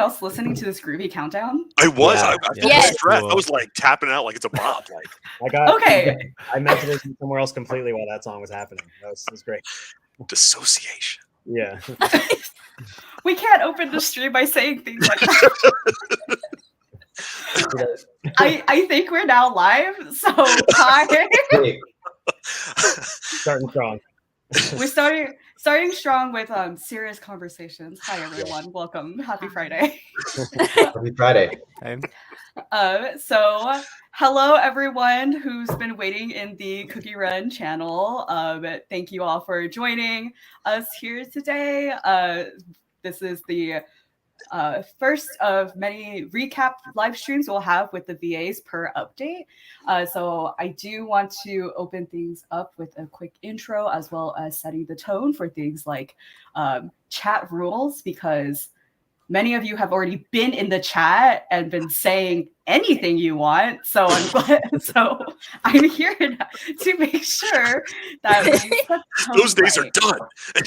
else listening to this groovy countdown? I was. Yeah. I felt stressed. Cool. I was like tapping out like it's a bop. Like I mentioned it somewhere else completely while that song was happening. That was great. Dissociation. Yeah. We can't open the stream by saying things like that. I think we're now live. So hi. Starting strong. We're starting strong with serious conversations. Hi everyone, welcome. Happy Friday. Happy Friday. So hello everyone who's been waiting in the Cookie Run channel. Thank you all for joining us here today. This is the first of many recap live streams we'll have with the VAs per update. So I do want to open things up with a quick intro as well as setting the tone for things like chat rules, because many of you have already been in the chat and been saying anything you want. So I'm here to make sure that those days are done.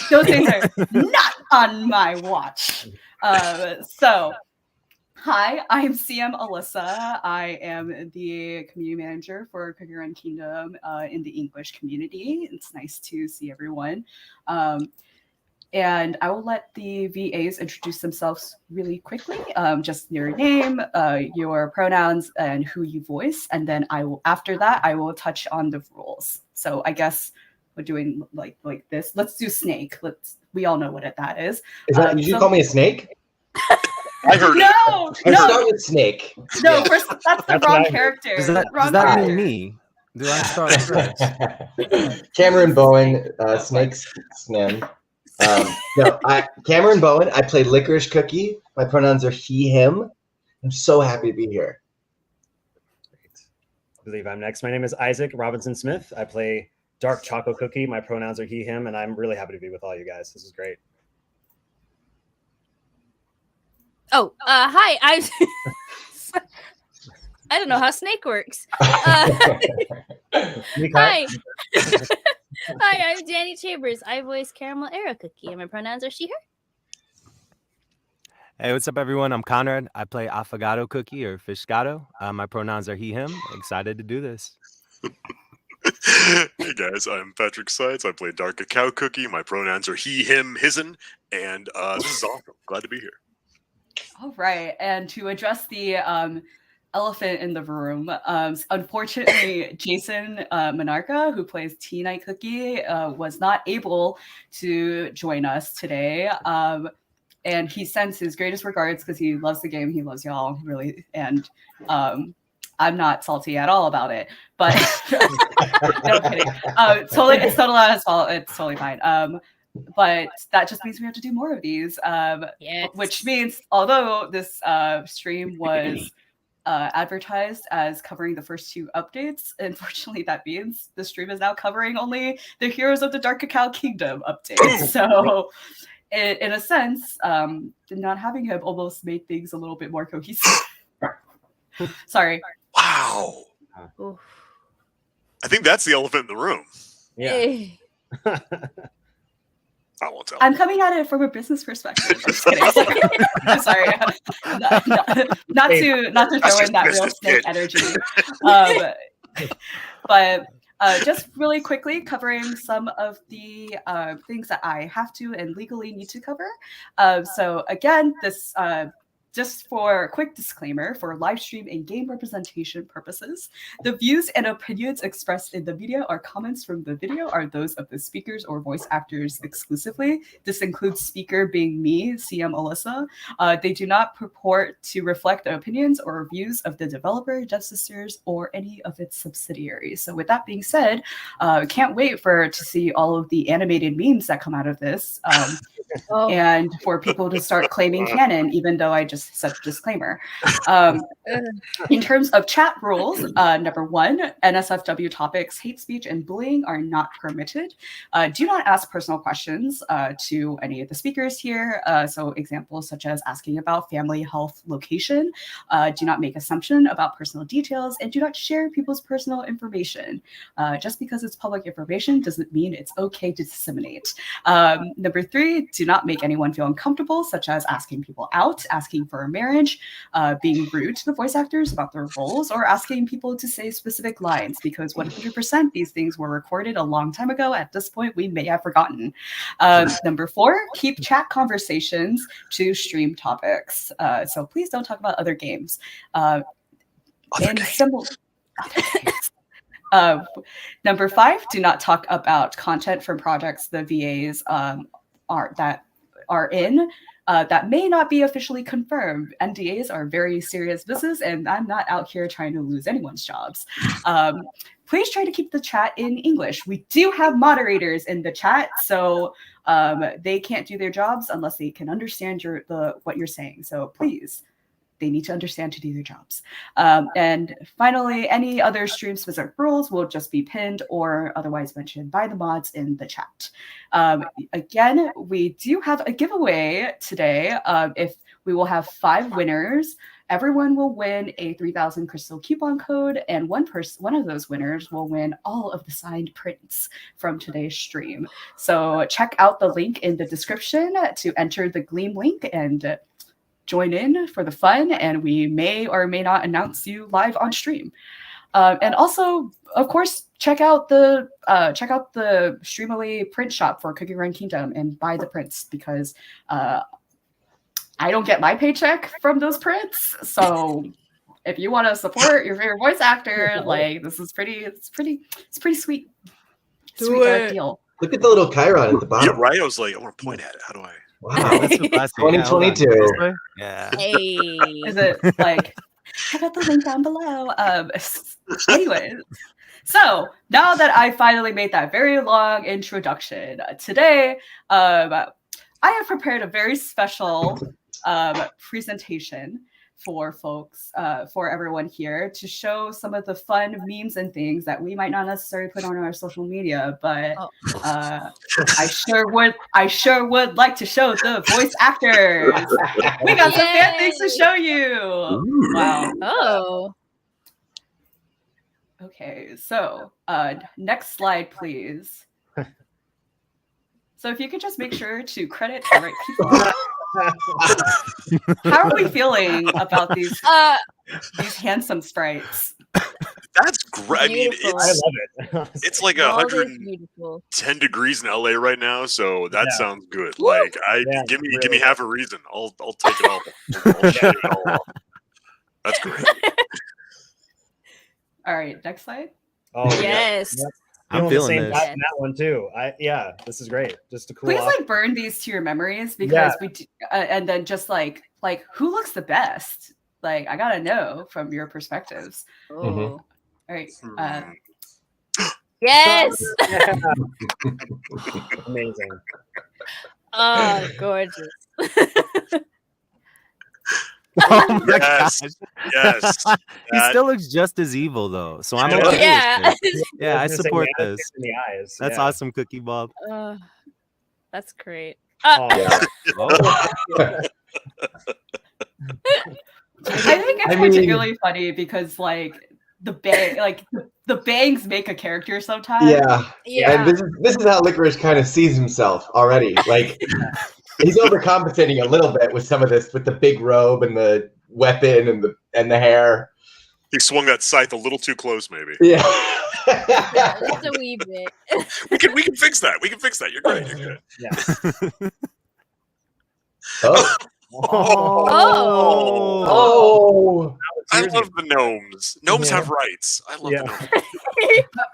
Those days are not on my watch. So, hi, I'm CM Alyssa. I am the community manager for Cookie Run Kingdom in the English community. It's nice to see everyone. And I will let the VAs introduce themselves really quickly. Just your name, your pronouns, and who you voice. And then after that, I will touch on the rules. So I guess we're doing like this. Let's do snake. We all know what that is. Did you call me a snake? I heard no. Start with snake. No, first, that's the wrong character. Does that mean me? Do I start first? Cameron Bowen, Snake's name. Cameron Bowen. I play Licorice Cookie. My pronouns are he, him. I'm so happy to be here. I believe I'm next. My name is Isaac Robinson Smith. I play Dark Choco Cookie. My pronouns are he, him, and I'm really happy to be with all you guys. This is great. Oh, hi. I don't know how snake works. Hi. Hi, I'm Dani Chambers. I voice Caramel Era Cookie, and my pronouns are she, her. Hey, what's up, everyone? I'm Conrad. I play Affogato Cookie or Fishgato. My pronouns are he, him. Excited to do this. Hey guys, I'm Patrick Seitz. I play Dark Cacao Cookie. My pronouns are he, him, his'n, and this is awesome. Glad to be here. All right, and to address the elephant in the room, unfortunately, Jason Monarcha, who plays Tea Night Cookie, was not able to join us today. And he sends his greatest regards because he loves the game. He loves y'all, really. And I'm not salty at all about it, but no kidding. It's totally not his fault. It's totally fine. But that just means we have to do more of these. Yes. Which means, although this stream was advertised as covering the first two updates, unfortunately, that means the stream is now covering only the Heroes of the Dark Cacao Kingdom updates. So, in a sense, not having him almost made things a little bit more cohesive. Sorry. Wow. I think that's the elephant in the room. Yeah. I won't tell. I'm coming at it from a business perspective. I'm just kidding. I'm sorry. Not to throw in that real snake energy. But just really quickly covering some of the things that I have to and legally need to cover. So again, this just for a quick disclaimer, for live stream and game representation purposes, the views and opinions expressed in the video or comments from the video are those of the speakers or voice actors exclusively. This includes speaker being me, CM Alyssa. They do not purport to reflect the opinions or views of the developer, devsters, or any of its subsidiaries. So with that being said, can't wait to see all of the animated memes that come out of this. And for people to start claiming canon, even though I just said disclaimer. In terms of chat rules, number one, NSFW topics, hate speech and bullying are not permitted. Do not ask personal questions to any of the speakers here. So examples such as asking about family health location. Do not make assumption about personal details, and do not share people's personal information. Just because it's public information doesn't mean it's okay to disseminate. Number three, do not make anyone feel uncomfortable, such as asking people out, asking for a marriage, being rude to the voice actors about their roles, or asking people to say specific lines, because 100% these things were recorded a long time ago. At this point, we may have forgotten. Number 4, keep chat conversations to stream topics. So please don't talk about other games. Number 5, do not talk about content from projects the VAs are in that may not be officially confirmed. NDAs are very serious business, and I'm not out here trying to lose anyone's jobs. Please try to keep the chat in English. We do have moderators in the chat, so they can't do their jobs unless they can understand what you're saying. So please, they need to understand to do their jobs. And finally, any other stream-specific rules will just be pinned or otherwise mentioned by the mods in the chat. Again, we do have a giveaway today. If we will have 5 winners, everyone will win a 3,000 crystal coupon code, and one of those winners will win all of the signed prints from today's stream. So check out the link in the description to enter the Gleam link and join in for the fun, and we may or may not announce you live on stream. And also, of course, check out the Streamily print shop for Cookie Run Kingdom and buy the prints, because I don't get my paycheck from those prints. So if you want to support your favorite voice actor, like, this is it's pretty sweet. Sweet deal. Look at the little Chiron at the bottom. Yeah, right. I was like, I want to point at it. How do I? Wow, That's so classy. 2022. Yeah. Hey. Is it like, check out the link down below. Anyways, so now that I finally made that very long introduction, today I have prepared a very special presentation for folks, for everyone here, to show some of the fun memes and things that we might not necessarily put on our social media, but I sure would like to show the voice actors. We got some fan things to show you. Ooh. Wow. Oh. Okay, so next slide, please. So if you could just make sure to credit the right people. How are we feeling about these handsome sprites? That's great. I mean, Beautiful. I love it. it's like All this 110 beautiful. degrees in LA right now, so that Yeah. sounds good. Woo! Like, Yeah, give me really. half a reason. I'll take it all. I'll shit it all off. That's great. All right, next slide. Oh, Yes. Yeah. I'm Feeling the feeling same this. vibe in that one too. This is great. Just to cool Please, off. like, burn these to your memories, because we do, and then just like who looks the best? Like, I gotta know from your perspectives. Oh. All right. Yes. Yeah. Amazing. Oh, gorgeous. Oh my Yes. gosh. Yes. He still looks just as evil though, so I'm Yeah. okay Yeah. with this. Yeah, I was gonna say, support yeah, this. in the eyes. That's yeah. awesome, Cookie Bob. That's great. Oh, Oh, I think it's I mean- particularly funny because, like, the bangs make a character sometimes. Yeah. Yeah. And this is how Licorice kind of sees himself already. Like, he's overcompensating a little bit with some of this, with the big robe and the weapon and the hair. He swung that scythe a little too close, maybe. Yeah. Just a wee bit. We can fix that. We can fix that. You're great. You're good. yeah. Oh. Oh. I love the gnomes. Gnomes Yeah. have rights. I love Yeah. the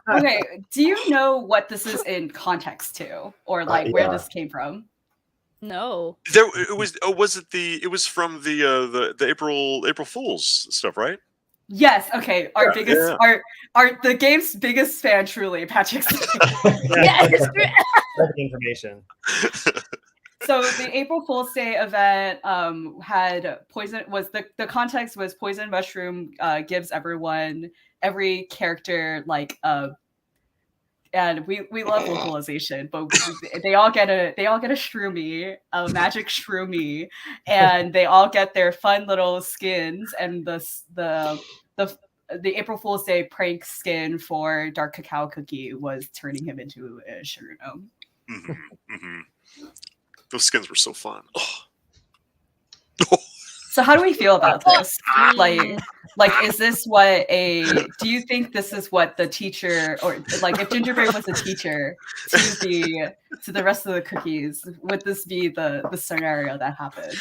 gnomes. Okay, do you know what this is in context to, or like where Yeah. this came from? No. It was from the April Fools stuff, right? Yes. Okay. Our Yeah, biggest, the game's biggest fan, truly, Patrick. Yes. Perfect information. So the April Fool's Day event had poison. Was the context was poison mushroom gives every character like and we love localization, but they all get a shroomy, a magic shroomy, and they all get their fun little skins. And the April Fool's Day prank skin for Dark Cacao Cookie was turning him into a sugar gnome. Mm-hmm, mm-hmm. Those skins were so fun. Oh. So how do we feel about this? Mm. Like, is this what do you think this is what the teacher, or like if Gingerbread was a teacher to the rest of the cookies, would this be the scenario that happens?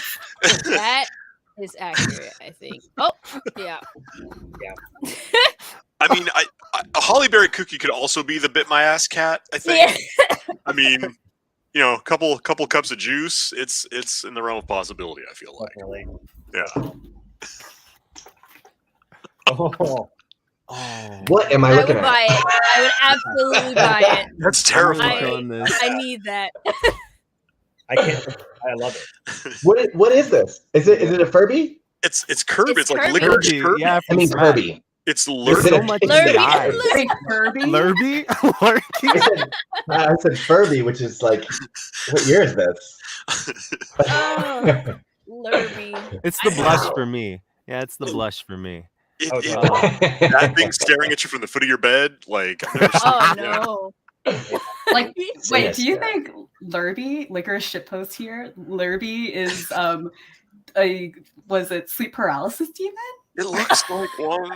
That is accurate, I think. Oh, yeah. I mean, a hollyberry cookie could also be the bit my ass cat, I think. Yeah. I mean, you know, a couple cups of juice, it's in the realm of possibility, I feel like. Definitely. Yeah. Oh. What am I I looking would at? buy it. I would absolutely buy it. That's terrifying. I need that. I can't. I love it. What is this? Is it a Furby? It's Kirby. It's like Kirby. licorice Kirby. Yeah, I mean Kirby. It's Is lurby. it so a- much Lurby. eyes. Wait, Kirby? Lurby? I said Furby, which is like, what year is this? Oh, Lurby. It's the blush for me. Yeah, it's the blush for me. That thing staring at you from the foot of your bed, like. I've never seen Oh that. no. Like, wait, do you Sinister. think Lurby, Licorice shitpost here, Lurby is was it sleep paralysis demon? It looks like one.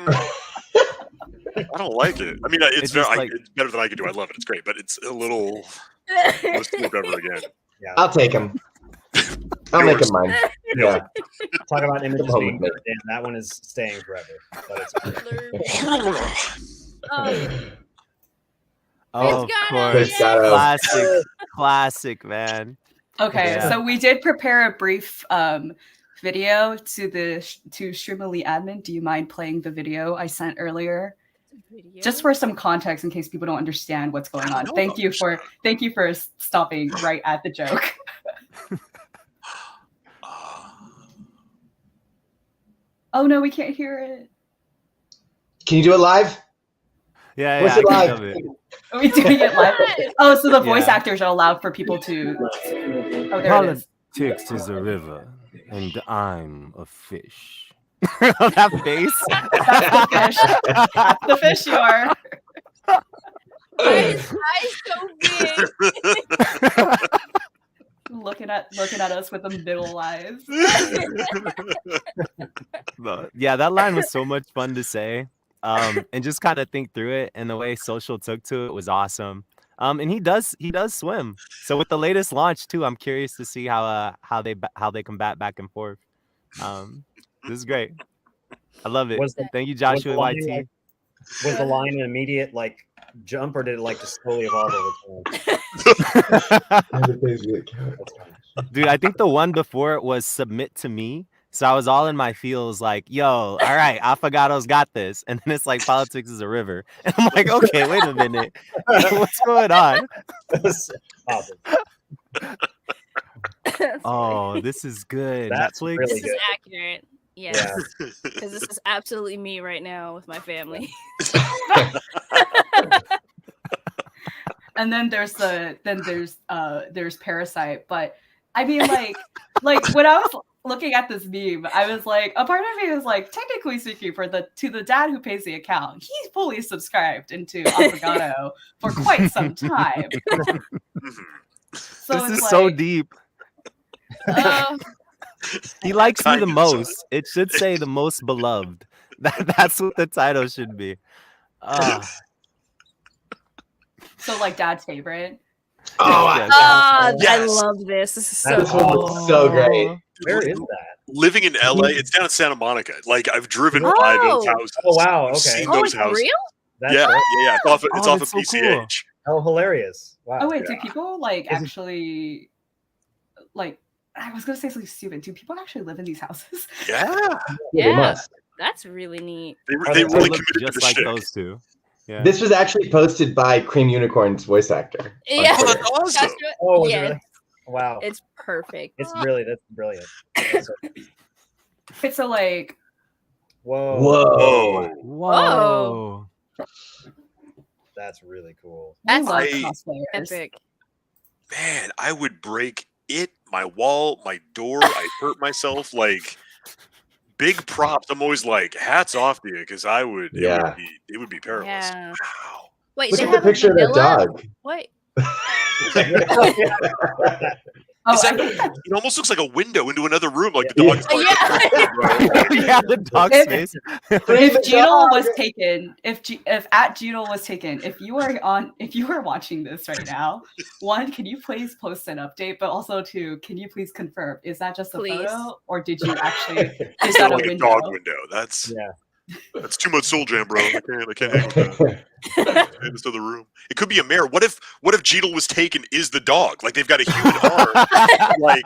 I don't like it. I mean, it's just like- it's better than I could do. I love it. It's great, but it's a little. Let's sleep ever again. I'll take him. I'll make him mine. Yeah. Talk about images Come being home with good. Damn, that one is staying forever. But it's Lurby. Oh, of course. Pescado. Classic, man. Okay, Yeah. so we did prepare a brief video to Streamily admin. Do you mind playing the video I sent earlier? Just for some context, in case people don't understand what's going on. Thank you for stopping right at the joke. Oh no, we can't hear it. Can you do it live? Yeah, What's I it can live? of it. Are we doing it live? Oh, so the voice Yeah. actors are allowed for people to. Oh, there it is. Politics is a river, and I'm a fish. That face. That's the fish. That's the fish you are. Eyes so big. Looking at us with the middle eyes. But, yeah, that line was so much fun to say. And just kind of think through it, and the way Social took to it was awesome. And he does swim. So with the latest launch too, I'm curious to see how they combat back and forth. This is great. I love it. Thank you, Joshua line, YT. like, was the line an immediate like jump, or did it like just slowly evolve over time? Dude, I think the one before it was submit to me. So I was all in my feels like, yo, all right, Affogato's got this. And then it's like politics is a river. And I'm like, okay, wait a minute. What's going on? Awesome. Oh, this is good. That's Netflix. really This is good. accurate. Yes. Because this is absolutely me right now with my family. And then there's Parasite. But I mean, like when I was looking at this meme, I was like, a part of me was like, technically speaking, to the dad who pays the account, he's fully subscribed into Affogato for quite some time. So This it's is so like, deep. He likes me the most. It should say the most beloved. That's what the title should be. So like dad's favorite. Oh, I love this. This is so This one cool. looks so great. Where is that? Living in LA, it's down in Santa Monica. Like I've driven by those houses. Oh wow. I've Okay. seen Oh, those it's houses. real? That's Yeah, great. yeah. It's off of that's so PCH. Oh, hilarious. Wow. Oh wait, do people like Is it- actually like? I was gonna say something stupid. Do people actually live in these houses? Yeah, They Yeah. must. That's really neat. they they really look committed to just the like shit. those two. Yeah. This was actually posted by Cream Unicorn's voice actor. Yeah. Oh, that's awesome. Joshua, Oh, was it yeah, really? Wow. it's perfect. That's brilliant. That's so- Okay, so like, Whoa. Whoa. Whoa. That's really cool. I That's love I- cosplayers. epic. Man, I would break it, my wall, my door. I hurt myself. Like big props. I'm always like, hats off to you, because I would. Yeah. It would be perilous. Yeah. Wow. Wait, Look they at the have a picture of that vanilla? dog. What? Oh, Is I that, think that's it almost looks like a window into another room, like the dog is like, Yeah, the dog's If- face. Free the if Jeedle dog! was taken, if at Jeedle was taken, if you are watching this right now, one, can you please post an update? But also two, can you please confirm, is that just a Please. photo or did you actually is it's that a like a window? dog window. That's too much soul jam, bro. I can't hang with that. In this other room. It could be a mirror. What if Jeedle was taken is the dog? Like they've got a human arm. Like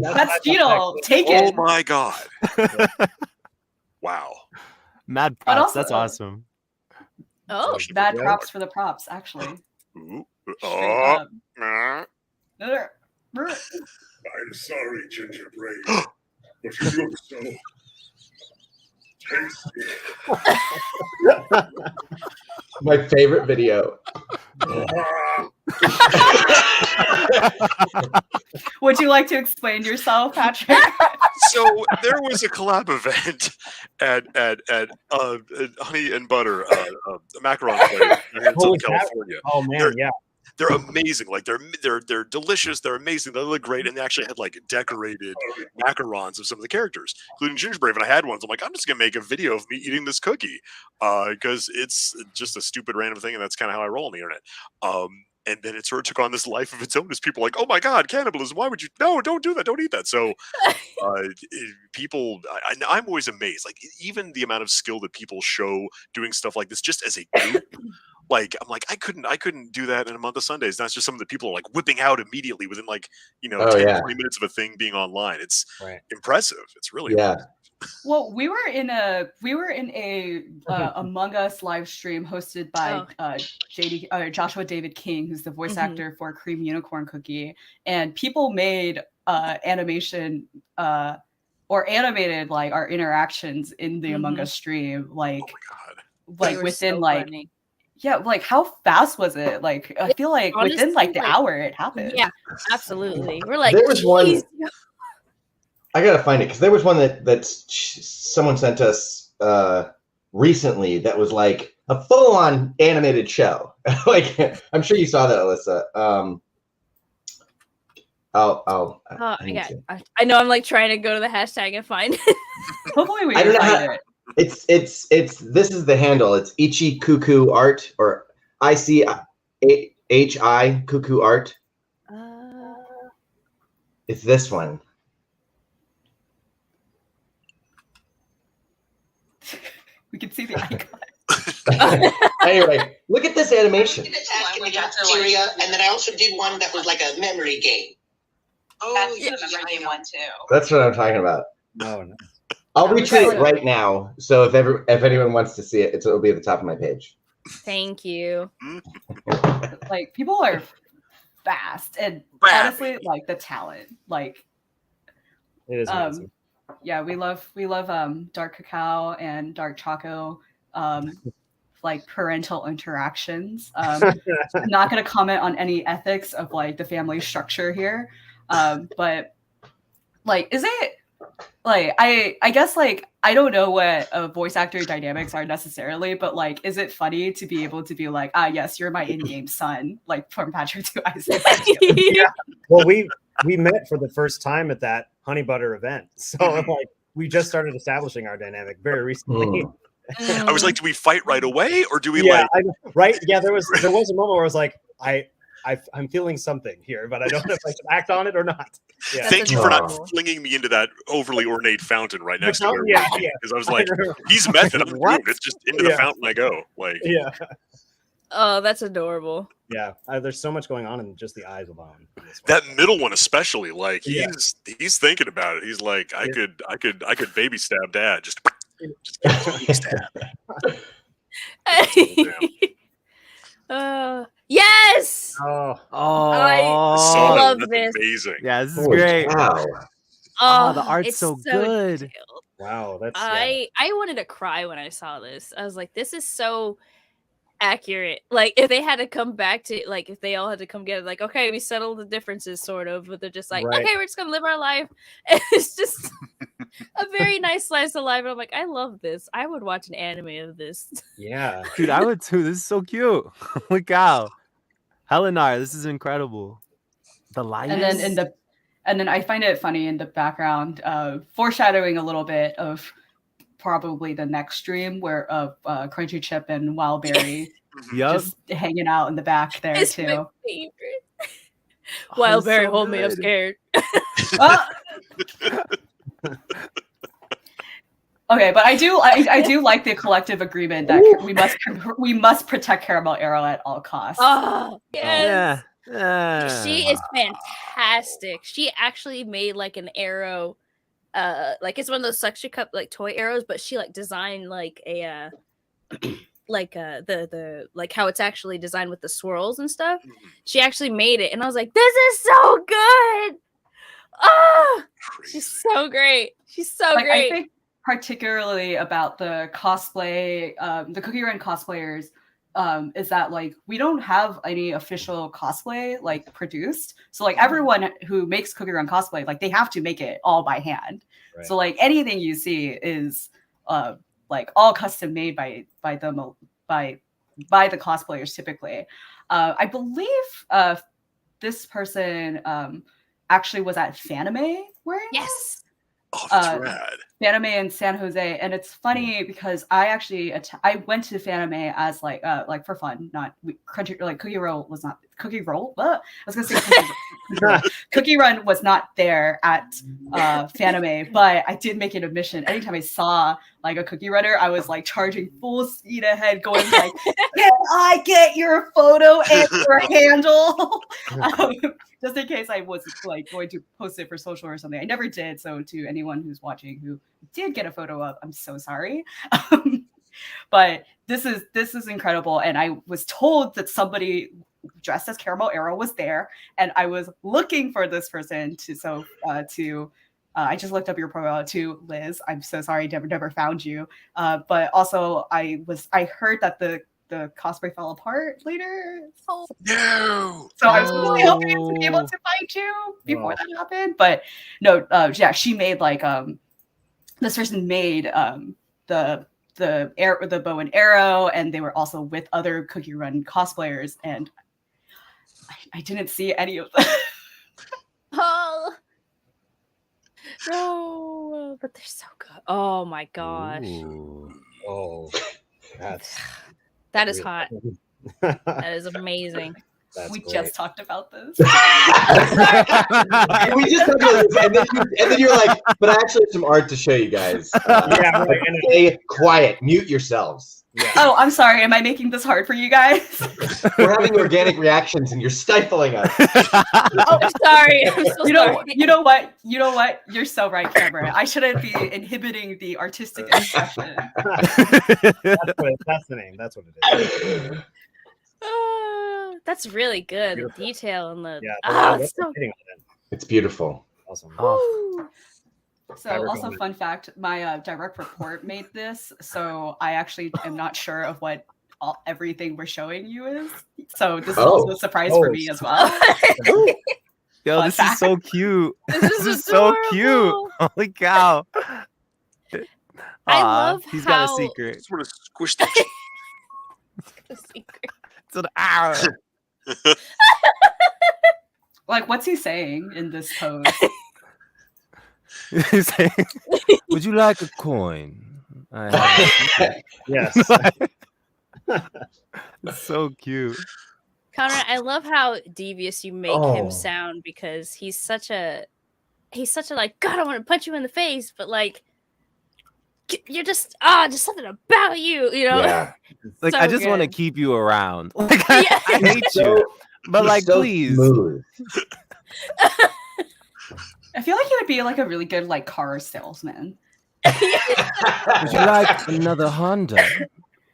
That's Jeedle taken. oh my god. Wow. Mad But props. That's also- awesome. Oh, Bad props for the props, actually. Ooh. Straight Oh. up. Nah. I'm sorry, Gingerbread, but you look so tasty. My favorite video. Would you like to explain yourself, Patrick? So there was a collab event at Honey and Butter, a macaron place here in Holy Southern cow. California. Oh man, yeah. They're amazing. Like they're delicious. They're amazing. They look great, and they actually had like decorated macarons of some of the characters, including Gingerbread. And I had one. So I'm like, I'm just gonna make a video of me eating this cookie, because it's just a stupid random thing, and that's kind of how I roll on the internet. And then it sort of took on this life of its own as people like, oh my god, cannibalism! Why would you? No, don't do that. Don't eat that. So people, I'm always amazed. Like even the amount of skill that people show doing stuff like this, just as a group. Like I'm like I couldn't do that in a month of Sundays. That's just some of the people are like whipping out immediately within like 10, 20 minutes of a thing being online. It's impressive. It's really impressive. Well, we were in a Among Us live stream hosted by Joshua David King, who's the voice actor for Cream Unicorn Cookie, and people made animation or animated like our interactions in the Among Us stream, like Oh my god. like within like funny. Yeah, like how fast was it? Like I feel like honestly, within like the hour it happened. Yeah, absolutely. We're like, There was one. "Jeez." I gotta find it because there was one that someone sent us recently that was like a full-on animated show. Like I'm sure you saw that, Alyssa. I know. I'm like trying to go to the hashtag and find it. Hopefully we I don't can know find how- it. It's this is the handle. It's Ichi Cuckoo Art or ICHI Cuckoo Art. It's this one. We can see the icon. Anyway, look at this animation. Attack in the cafeteria, and then I also did one that was like a memory game. That's the memory game one too. That's what I'm talking about. Oh, no. I'll retweet it right now. So if anyone wants to see it, it'll be at the top of my page. Thank you. Like people are fast and honestly like the talent. Like It is amazing. yeah, we love Dark Cacao and Dark Choco. Like parental interactions. I'm not going to comment on any ethics of like the family structure here, but like, is it like I guess like I don't know what voice actor dynamics are necessarily, but like, is it funny to be able to be like, yes, you're my in-game son, like from Patrick to Isaac? Yeah. Well, we met for the first time at that Honey Butter event, so like we just started establishing our dynamic very recently. I was like, do we fight right away or do we right? Yeah, there was a moment where I was like, I'm feeling something here, but I don't know if I should act on it or not. Yeah. Thank you for not flinging me into that overly ornate fountain right next to me. Because I was like, he's method. I'm doing it. It's just into the fountain I go. Like, yeah. Oh, that's adorable. Yeah, there's so much going on in just the eyes alone. That middle one, especially, like he's thinking about it. He's like, I could baby stab dad. Just baby stab. Yes. I love this. Amazing. Yeah, this is great. Wow. Oh, the art's it's so good. detailed. Wow, that's. I wanted to cry when I saw this. I was like, this is so accurate. Like if they had to come back to like if they all had to come together, like, okay, we settled the differences sort of, but they're just like, okay, we're just gonna live our life. And it's just a very nice slice of life. And I'm like, I love this. I would watch an anime of this. Yeah. Dude, I would too. This is so cute. Look out. Helenar, this is incredible. The light. And then And then I find it funny in the background, foreshadowing a little bit of probably the next stream where Crunchy Chip and Wildberry just hanging out in the back there It's too. my favorite. Wildberry, hold me, I'm scared. Okay, but I do like the collective agreement that we must protect Caramel Arrow at all costs. Oh yes. Yeah. She is fantastic. She actually made like an arrow, like it's one of those suction cup like toy arrows, but she like designed like a like the like how it's actually designed with the swirls and stuff. She actually made it, and I was like, this is so good. Oh, she's so great. She's so great. I think particularly about the cosplay, the Cookie Run cosplayers, is that like we don't have any official cosplay like produced. So like everyone who makes Cookie Run cosplay, like they have to make it all by hand. Right. So like anything you see is like all custom made by the cosplayers typically. I believe this person actually was at Fanime wearing yes. Oh, that's rad. Fanime in San Jose, and it's funny because I actually I went to Fanime as like for fun, not Crunchy like Cookie Roll was not Cookie Roll. I was gonna say Cookie Run was not there at Fanime, but I did make it a mission. Anytime I saw like a Cookie Runner, I was like charging full speed ahead, going like, "Can I get your photo and your handle?" Just in case I was like going to post it for social or something. I never did. So to anyone who's watching who did get a photo of, I'm so sorry. But this is incredible. And I was told that somebody dressed as Caramel Arrow was there, and I was looking for this person I just looked up your profile to Liz. I'm so sorry, never found you. But also I heard that the cosplay fell apart later. No. So I was really hoping to be able to find you before that happened. But no, yeah, she made like this person made the Bowen arrow, and they were also with other Cookie Run cosplayers, and I didn't see any of them. Oh no, but they're so good. Oh my gosh. Ooh. Oh, that is hot. That is amazing. We just talked about this. We just talked about this, and then you're like, but I actually have some art to show you guys. Yeah, like, stay quiet, mute yourselves. Yeah. Oh, I'm sorry. Am I making this hard for you guys? We're having organic reactions, and you're stifling us. Oh, I'm sorry. I'm so sorry. You know what? You're so right, Cameron. I shouldn't be inhibiting the artistic expression. That's the name. That's what it is. That's really good. Beautiful. The detail and the it's beautiful. Awesome. Oh. So also fun fact, my direct report made this, so I actually am not sure of what everything we're showing you is. So this is also a surprise for me as well. Yo, this is so cute. This is so cute. Holy cow. I love he's how... got a secret. Sort of squished that. A secret. It's an hour. Like, what's he saying in this pose? He's saying, would you like a coin? Yes. It's so cute. Conrad, I love how devious you make him sound, because he's such a like, God, I want to punch you in the face, but like, you're just something about you, you know? Yeah. Like, So I just want to good. keep you around. Like, I hate you, but like, so please. Smooth. I feel like he would be like a really good like car salesman. Would you like another Honda?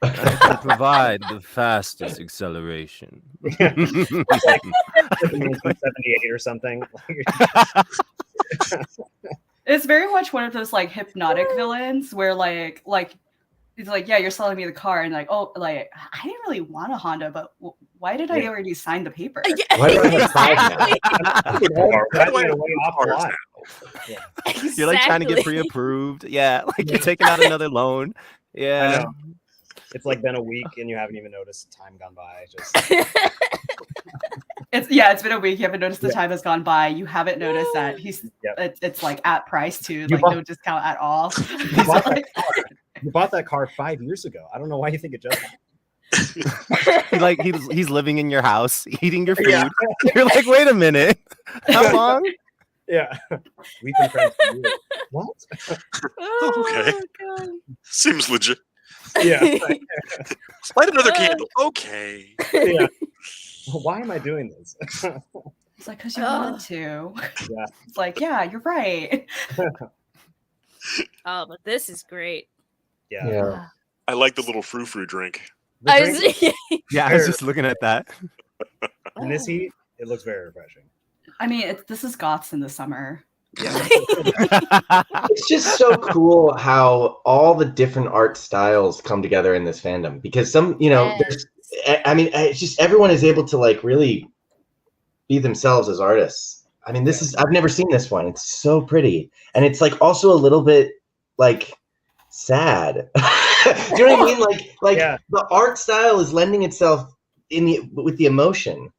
I can provide the fastest acceleration. 78 or something. It's very much one of those like hypnotic villains where like it's like, yeah, you're selling me the car, and like, oh, like I didn't really want a Honda, but why did I already sign the paper? Why do I have five now? You're like trying to get pre-approved. Yeah, like you're taking out another loan. Yeah. It's like been a week and you haven't even noticed time gone by. Just It's been a week. You haven't noticed the time has gone by. You haven't noticed that it's like at price too, like no discount at all. You bought that car 5 years ago. I don't know why you think it just he's living in your house, eating your food. Yeah. You're like, wait a minute, how long? Yeah, we've been friends for years. What? Okay, seems legit. Yeah. Light another candle. Okay. Yeah. Why am I doing this? It's like, because you want to. Yeah. It's like, yeah, you're right. Oh, but this is great. Yeah. I like the little frou-frou drink. I was just looking at that. In this heat, it looks very refreshing. I mean, this is Goths in the summer. Yeah. It's just so cool how all the different art styles come together in this fandom, because some, it's just everyone is able to like really be themselves as artists. I mean, I've never seen this one. It's so pretty. And it's like also a little bit like sad. Do you know what I mean? Like the art style is lending itself with the emotion.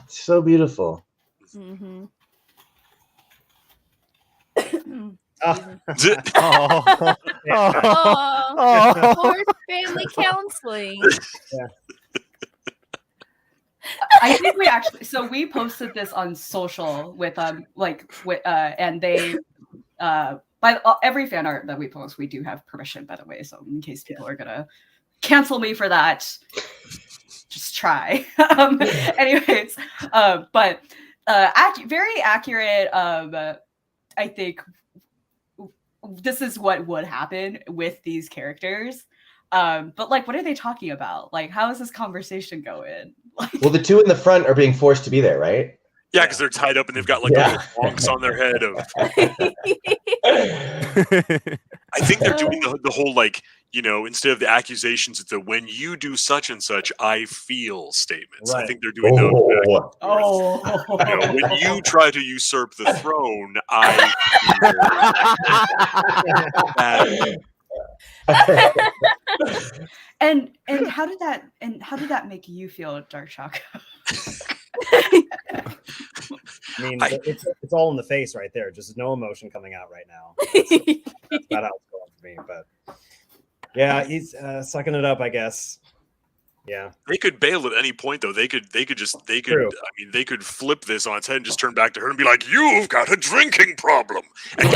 It's so beautiful. Mm-hmm. Poor family counseling. Yeah. I think we posted this on social with and they by every fan art that we post, we do have permission, by the way, so in case people are gonna cancel me for that, just try. Anyways, but very accurate. I think this is what would happen with these characters. But like, what are they talking about? Like, how is this conversation going? Well, the two in the front are being forced to be there, right? Yeah, because they're tied up and they've got like little bonks on their head. I think they're doing the whole like, instead of the accusations, it's the when you do such and such, I feel statements. Right. I think they're doing those. When you try to usurp the throne, I feel And how did that make you feel, Dark Choco? I mean, it's all in the face right there. Just no emotion coming out right now. That's about how it's going for me. But yeah, he's sucking it up, I guess. Yeah, they could bail at any point, though. They could flip this on its head and just turn back to her and be like, "You've got a drinking problem." And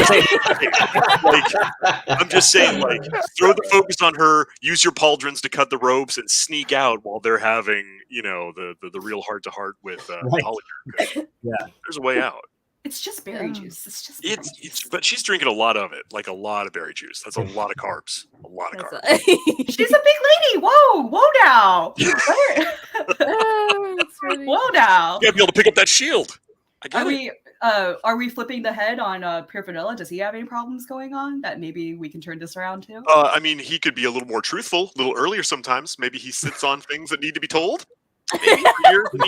I'm just saying, like, throw the focus on her, use your pauldrons to cut the ropes, and sneak out while they're having, the real heart to heart with Holly. Yeah, there's a way out. It's just berry juice. It's but she's drinking a lot of it, like a lot of berry juice. That's a lot of carbs. A lot of carbs. She's a big lady. Whoa now. Whoa now. You gotta be able to pick up that shield. Are we flipping the head on Pure Vanilla? Does he have any problems going on that maybe we can turn this around to? I mean, he could be a little more truthful, a little earlier sometimes. Maybe he sits on things that need to be told. Maybe for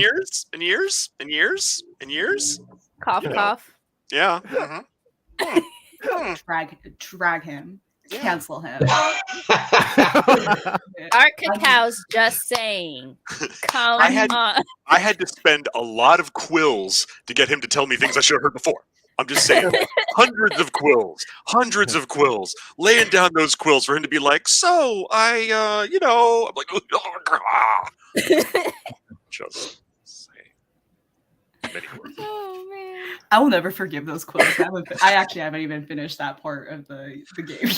years. Cough, cough. Yeah. Drag him. Yeah. Cancel him. Dark Cacao's just saying. Come on. I had to spend a lot of quills to get him to tell me things I should have heard before. I'm just saying, hundreds of quills, laying down those quills for him to be like, so I'm like, just say. Oh man! I will never forgive those quills. I actually haven't even finished that part of the game.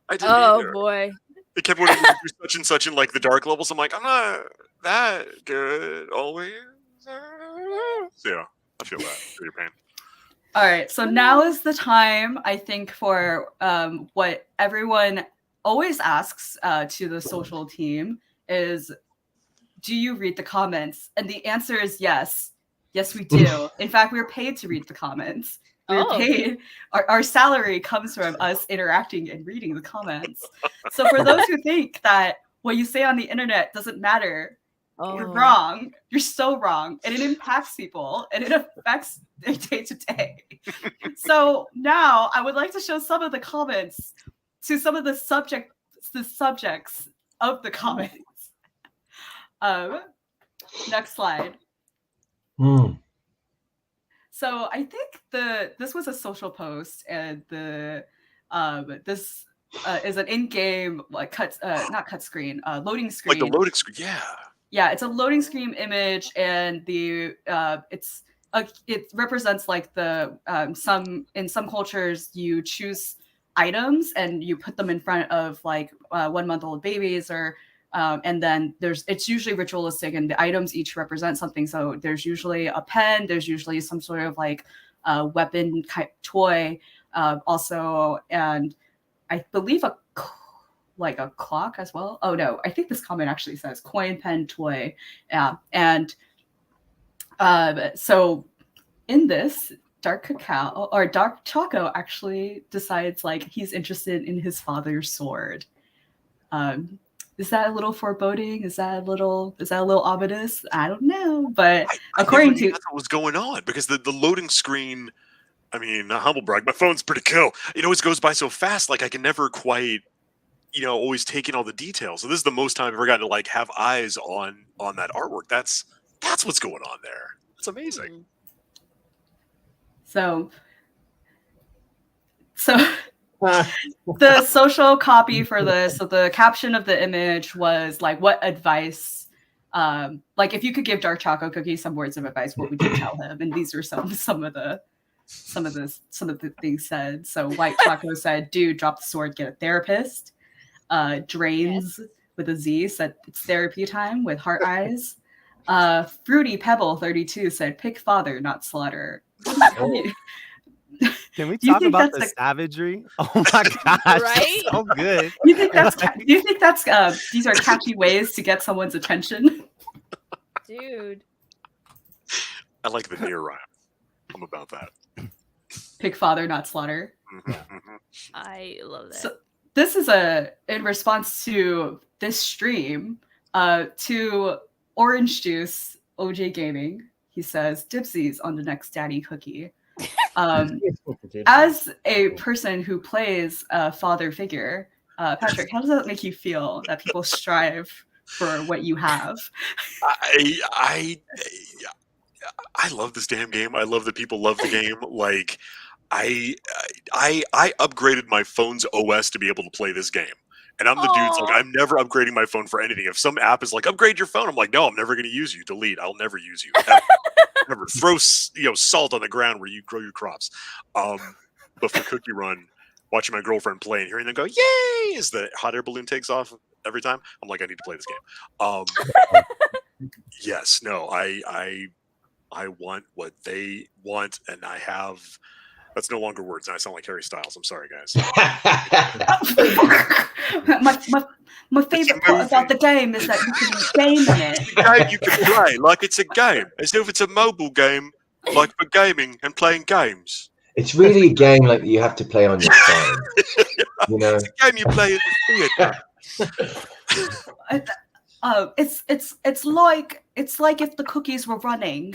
I didn't either. Boy! They kept wanting to do such and such in like the dark levels. I'm like, I'm not that good always. So yeah, I feel that. Feel your pain. All right, so now is the time, I think, for what everyone always asks to the social team is, do you read the comments? And the answer is yes. Yes, we do. In fact, we're paid to read the comments. We're paid. Our salary comes from us interacting and reading the comments. So for those who think that what you say on the internet doesn't matter, you're wrong. You're so wrong. And it impacts people and it affects their day to day. So now I would like to show some of the comments to some of the subjects of the comments. Next slide. So I think this was a social post, and this is an in-game like not cut screen, loading screen. Like the loading screen, yeah. Yeah, it's a loading screen image, and it represents like the in some cultures you choose items and you put them in front of like 1-month-old babies or and then it's usually ritualistic, and the items each represent something. So there's usually a pen, there's usually some sort of like weapon type toy, also, and I believe a clock as well. Oh no, I think this comment actually says coin, pen, toy. Yeah, and so in this, Dark Cacao or Dark Choco actually decides like he's interested in his father's sword. Is that a little foreboding? Is that a little ominous? I don't know, but according to that's what was going on, because the loading screen, I mean, not humble brag, my phone's pretty cool. It always goes by so fast, like I can never quite, always take in all the details. So this is the most time I've ever gotten to like have eyes on that artwork. That's what's going on there. It's amazing. So the social copy for this, so the caption of the image was like, what advice, like if you could give Dark Choco Cookie some words of advice, what would you tell him? And these were some of the things said. So White Choco said, dude, drop the sword, get a therapist. Drains with a Z said it's therapy time with heart eyes. Fruity Pebble 32 said, pick father, not slaughter. Can we talk about the savagery? Oh my gosh, right? So good. You think that's these are catchy ways to get someone's attention? Dude. I like the near rhyme. I'm about that. Pick father, not slaughter. I love that. So this is in response to this stream, to Orange Juice OJ Gaming. He says, dipsies on the next daddy cookie. As a person who plays a father figure, Patrick, how does that make you feel that people strive for what you have? I love this damn game. I love that people love the game. Like I upgraded my phone's OS to be able to play this game. And I'm the dude's like, I'm never upgrading my phone for anything. If some app is like, upgrade your phone, I'm like, no, I'm never going to use you. Delete. I'll never use you. Never. Throw salt on the ground where you grow your crops. But for Cookie Run, watching my girlfriend play and hearing them go, yay, as the hot air balloon takes off every time, I'm like, I need to play this game. Yes, no, I want what they want, and I have. That's no longer words. I sound like Harry Styles. I'm sorry, guys. my favorite part about the game is that you can game in it. It's a game you can play like it's a game, as if it's a mobile game, like for gaming and playing games. It's really a game like you have to play on your phone. It's a game you play in the theater. It's like if the cookies were running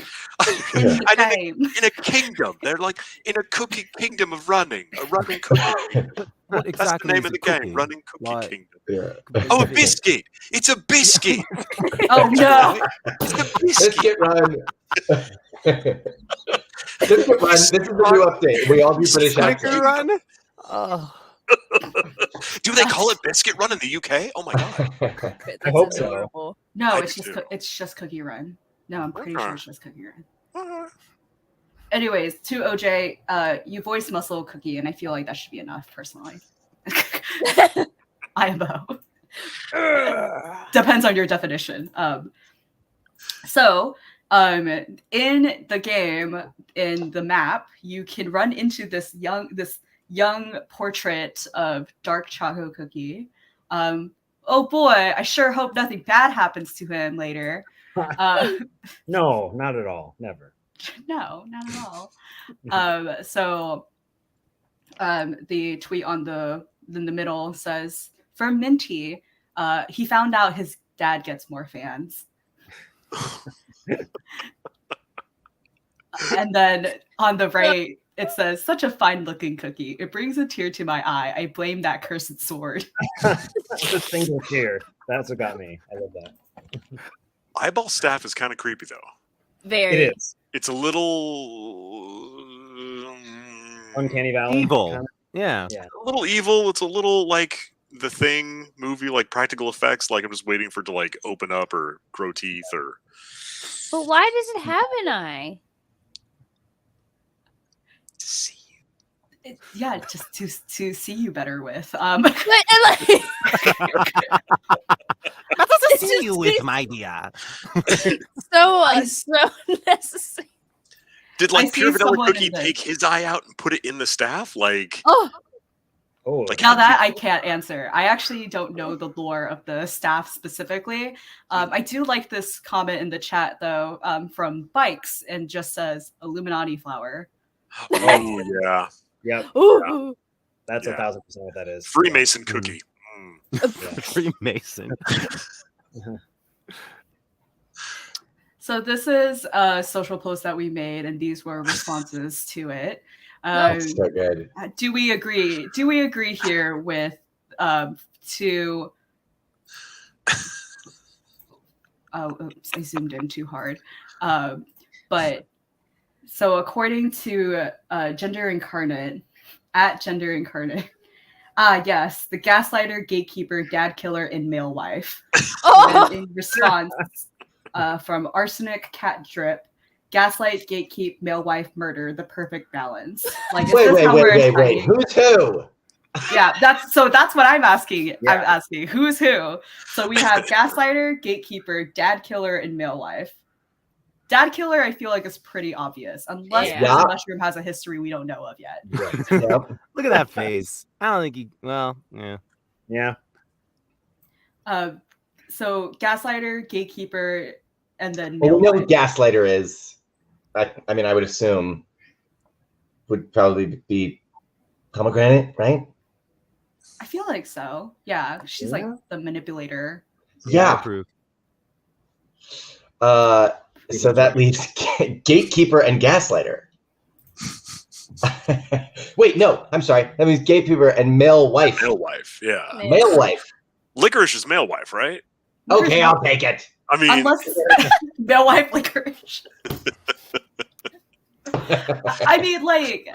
in the game. In a kingdom. They're like in a cookie kingdom of running. A running cookie kingdom. What exactly That's the name of the game. Running Cookie Kingdom. Yeah. Oh, a biscuit. It's a biscuit. Oh no. It's a biscuit. Biscuit Run. Biscuit Run. This is the new update. We all do British accents. Run? Do they call it Biscuit Run in the UK? Oh my god! I hope so. No, it's just Cookie Run. No, I'm pretty sure it's just Cookie Run. Anyways, to OJ, you voice muscle Cookie, and I feel like that should be enough, personally. IMO. Depends on your definition. So, in the game, in the map, you can run into this young portrait of Dark Choco Cookie. Oh boy, I sure hope nothing bad happens to him later. No, not at all. Never. No, not at all. The tweet in the middle says, for Minty, he found out his dad gets more fans. And then on the right, it says, such a fine-looking cookie. It brings a tear to my eye. I blame that cursed sword. Just a single tear. That's what got me. I love that. Eyeball staff is kind of creepy, though. Very. It is It's a little Uncanny Valley. Evil. Kinda. Yeah. a little evil. It's a little like The Thing movie, like practical effects. Like I'm just waiting for it to like open up or grow teeth or. But why does it have an eye? See. Yeah, just to see you better with. But, like, That doesn't It's see just- you with, my dear. so necessary. Did I like see Pure Vanilla someone in Cookie the- take his eye out and put it in the staff? Like, Oh, Oh, Like- Now that I can't answer. I actually don't know the lore of the staff specifically. I do like this comment in the chat though, from Bikes, and just says Illuminati flower. oh yeah, yep. ooh. That's Yeah. 1,000% what that is. Freemason cookie. Mm. Freemason. So this is a social post that we made, and these were responses to it. That's so good. Do we agree? Do we agree here with to? Oh, oops, I zoomed in too hard. But so according to Gender Incarnate, at Gender Incarnate, yes, the gaslighter, gatekeeper, dad killer, and male wife. Oh, And in response, from Arsenic Cat Drip, gaslight, gatekeep, male wife, murder, the perfect balance. Like, is this how we're Wait. assigning- Who's who? Yeah, that's what I'm asking. Yeah. I'm asking who's who. So we have gaslighter, gatekeeper, dad killer, and male wife. Dad killer, I feel like is pretty obvious, unless Yeah. Poison Mushroom has a history we don't know of yet. Yep. Look at that face. I don't think he. Well, yeah. Yeah. So gaslighter, gatekeeper, and then Well, male we know wife. what Gaslighter is. I mean, I would assume would probably be Pomegranate, right? I feel like so. Yeah, she's like Yeah. the manipulator. I Yeah. approve. So that leaves Gatekeeper and Gaslighter. Wait, no, I'm sorry. That means Gatekeeper and Male Wife. Male wife, yeah. Male Wife. Licorice is male wife, right? Okay, I'll take it. I mean, Unless male wife licorice. I mean, like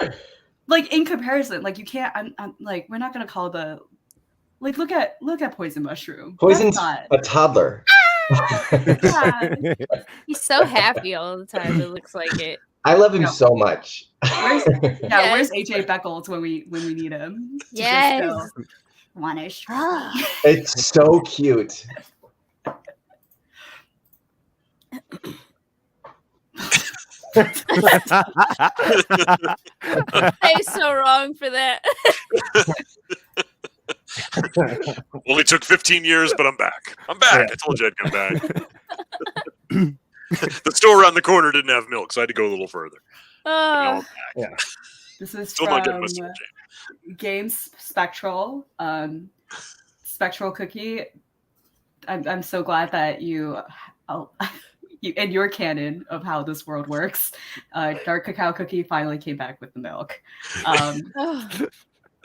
in comparison, like you can't. I'm like, we're not gonna call the like. Look at Poison Mushroom. Poison's That's a toddler. yeah. he's so happy all the time. It looks like it. I love him No. so much. Where's Yes. AJ Beckles when we need him? To just Yes. go, Want to try? It's so cute. I'm so wrong for that. only took 15 years, but I'm back. I'm back. I told you I'd come back. The store around the corner didn't have milk, so I had to go a little further. Now I'm back. This is Still not getting from my Steam Jam. Games Spectral. Spectral Cookie. I'm so glad that you in your canon of how this world works, Dark Cacao Cookie finally came back with the milk.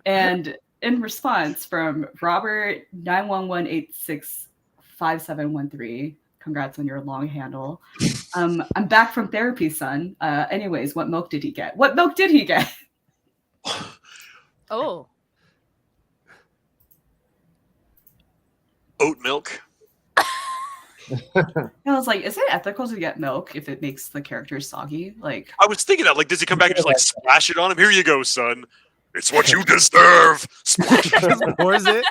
And in response from Robert 911865713, congrats on your long handle. I'm back from therapy, son. Anyways, what milk did he get? What milk did he get? Oh. Oat milk. And I was like, is it ethical to get milk if it makes the character soggy? Like, I was thinking that. Like, does he come back and just like splash it on him? Here you go, son. It's what you deserve. Splash it Pours it.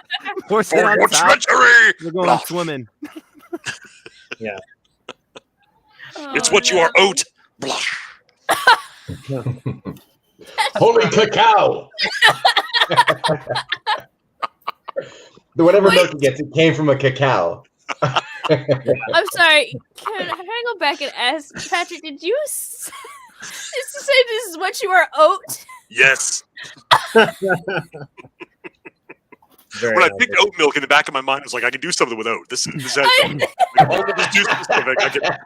Pours for it on your top. treachery. We're going Blah. swimming. It's what you are, oat. Blah. Holy cacao! Whatever milk he gets, it came from a cacao. I'm sorry. Can I go back and ask Patrick? Did you say this is what you are, oat? Yes. Very When I nice. picked oat milk, in the back of my mind, I was like, I can do something with oat. This has like, all of this juice and stuff.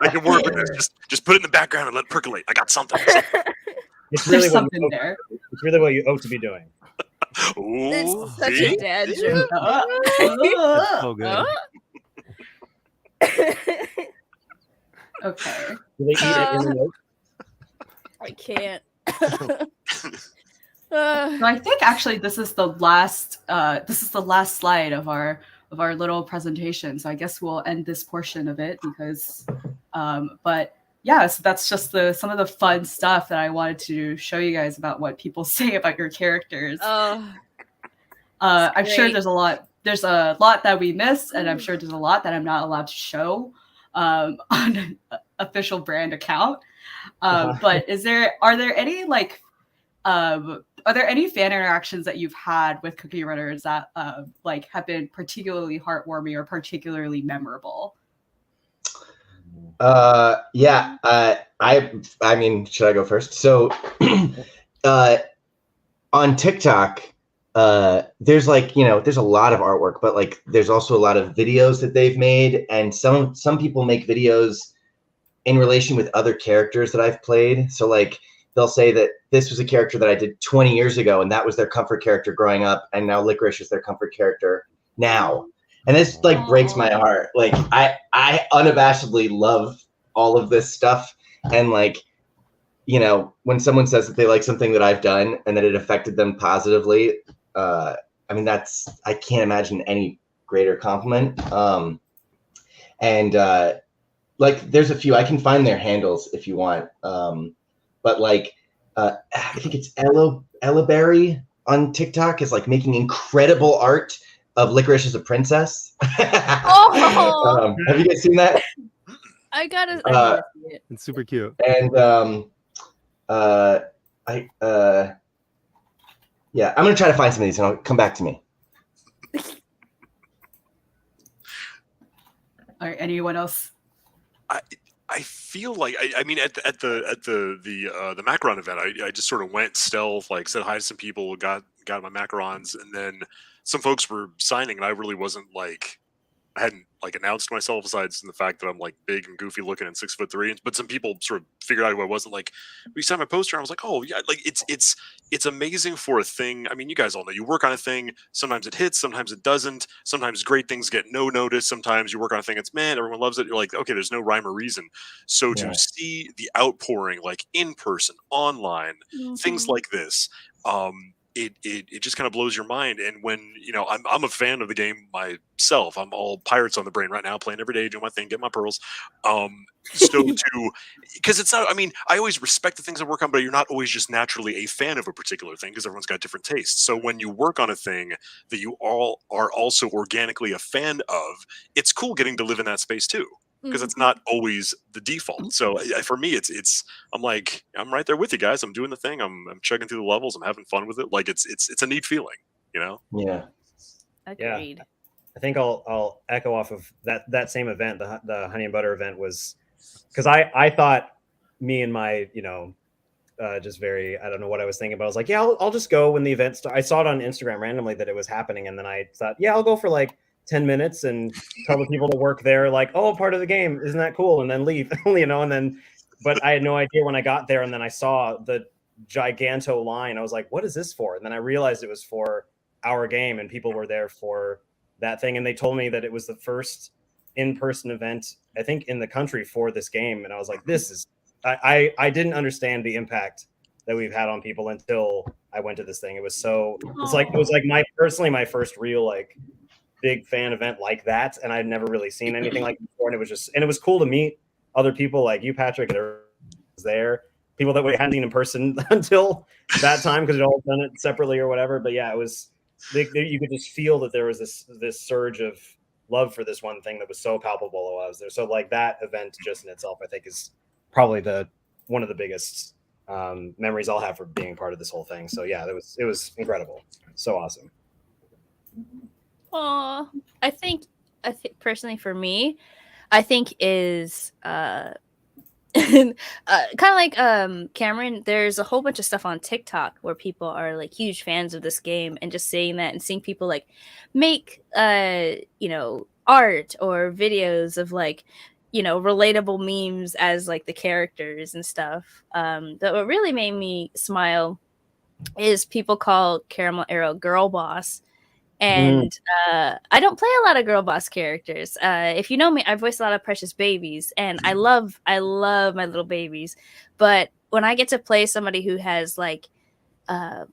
I can work with this. Just put it in the background and let it percolate. I got something. It's really there's what something you there. it's really what you ought to be doing. Ooh, It's such see? a dad joke. That's so good. Okay. Do they eat it in the milk? I can't. So I think actually this is the last slide of our little presentation. So I guess we'll end this portion of it because but yeah, so that's just some of the fun stuff that I wanted to show you guys about what people say about your characters. I'm sure there's a lot that we missed, and I'm sure there's a lot that I'm not allowed to show on an official brand account. But are there any fan interactions that you've had with cookie runners that like have been particularly heartwarming or particularly memorable? Yeah. I mean, should I go first? So, on TikTok, there's like, there's a lot of artwork, but like, there's also a lot of videos that they've made, and some people make videos in relation with other characters that I've played. So like, they'll say that this was a character that I did 20 years ago, and that was their comfort character growing up, and now Licorice is their comfort character now. And this like breaks my heart. Like I unabashedly love all of this stuff, and like, when someone says that they like something that I've done and that it affected them positively, I mean, I can't imagine any greater compliment. And like, there's a few, I can find their handles if you want. But like, I think it's Ella Berry on TikTok is like making incredible art of Licorice as a princess. Oh! Have you guys seen that? I gotta see it. It's super cute. And yeah, I'm gonna try to find some of these and I'll come back to me. All right, anyone else? I feel like I mean at the macaron event, I just sort of went stealth, like said hi to some people, got my macarons, and then some folks were signing, and I really wasn't like, I hadn't like announced myself, besides the fact that I'm like big and goofy looking and 6'3", but some people sort of figured out who I was, and like, we signed my poster, and I was like, oh yeah, like it's amazing for a thing. I mean, you guys all know, you work on a thing, sometimes it hits, sometimes it doesn't, sometimes great things get no notice, sometimes you work on a thing, it's man, everyone loves it, you're like, okay, there's no rhyme or reason. So to see the outpouring, like in person, online, things like this, it just kind of blows your mind. And when I'm a fan of the game myself, I'm all pirates on the brain right now, playing every day, doing my thing, getting my pearls. So because it's not, I mean, I always respect the things I work on, but you're not always just naturally a fan of a particular thing because everyone's got different tastes. So when you work on a thing that you all are also organically a fan of, it's cool getting to live in that space too, because it's not always the default. So for me, I'm like, I'm right there with you guys. I'm doing the thing. I'm checking through the levels. I'm having fun with it. Like it's a neat feeling, Yeah. Agreed. Yeah. I think I'll echo off of that same event. The Honey and Butter event was, because I thought me and my, just very, I don't know what I was thinking, but I was like, yeah, I'll just go when the event starts. I saw it on Instagram randomly that it was happening. And then I thought, yeah, I'll go for like 10 minutes and tell the people to work there, like, oh, part of the game, isn't that cool? And then leave, and then, but I had no idea when I got there, and then I saw the giganto line. I was like, what is this for? And then I realized it was for our game, and people were there for that thing. And they told me that it was the first in-person event, I think, in the country for this game. And I was like, this is, I didn't understand the impact that we've had on people until I went to this thing. It was so, it was like my first real, like, big fan event like that, and I'd never really seen anything like it before, and it was cool to meet other people like you, Patrick, and everyone was there, people that we hadn't seen in person until that time because we'd all done it separately or whatever. But yeah, it was you could just feel that there was this surge of love for this one thing that was so palpable while I was there. So like that event just in itself, I think, is probably one of the biggest memories I'll have for being part of this whole thing. So yeah, it was incredible, so awesome. Oh, I think personally for me, I think is kind of like Cameron. There's a whole bunch of stuff on TikTok where people are like huge fans of this game, and just seeing that and seeing people like make art or videos of like relatable memes as like the characters and stuff. That what really made me smile is people call Caramel Arrow girl boss. And I don't play a lot of girl boss characters. If you know me, I voice a lot of precious babies, and I love my little babies. But when I get to play somebody who has like can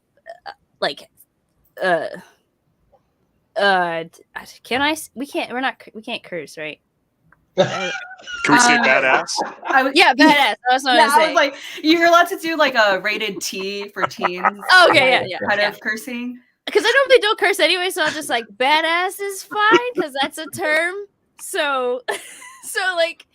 I? We can't curse, right? Can we say badass? Yeah, badass. That's what I was like, you're allowed to do like a rated T for teens. Okay, yeah. Kind of cursing. Because I normally don't curse anyway, so I'll just like badass is fine because that's a term. So like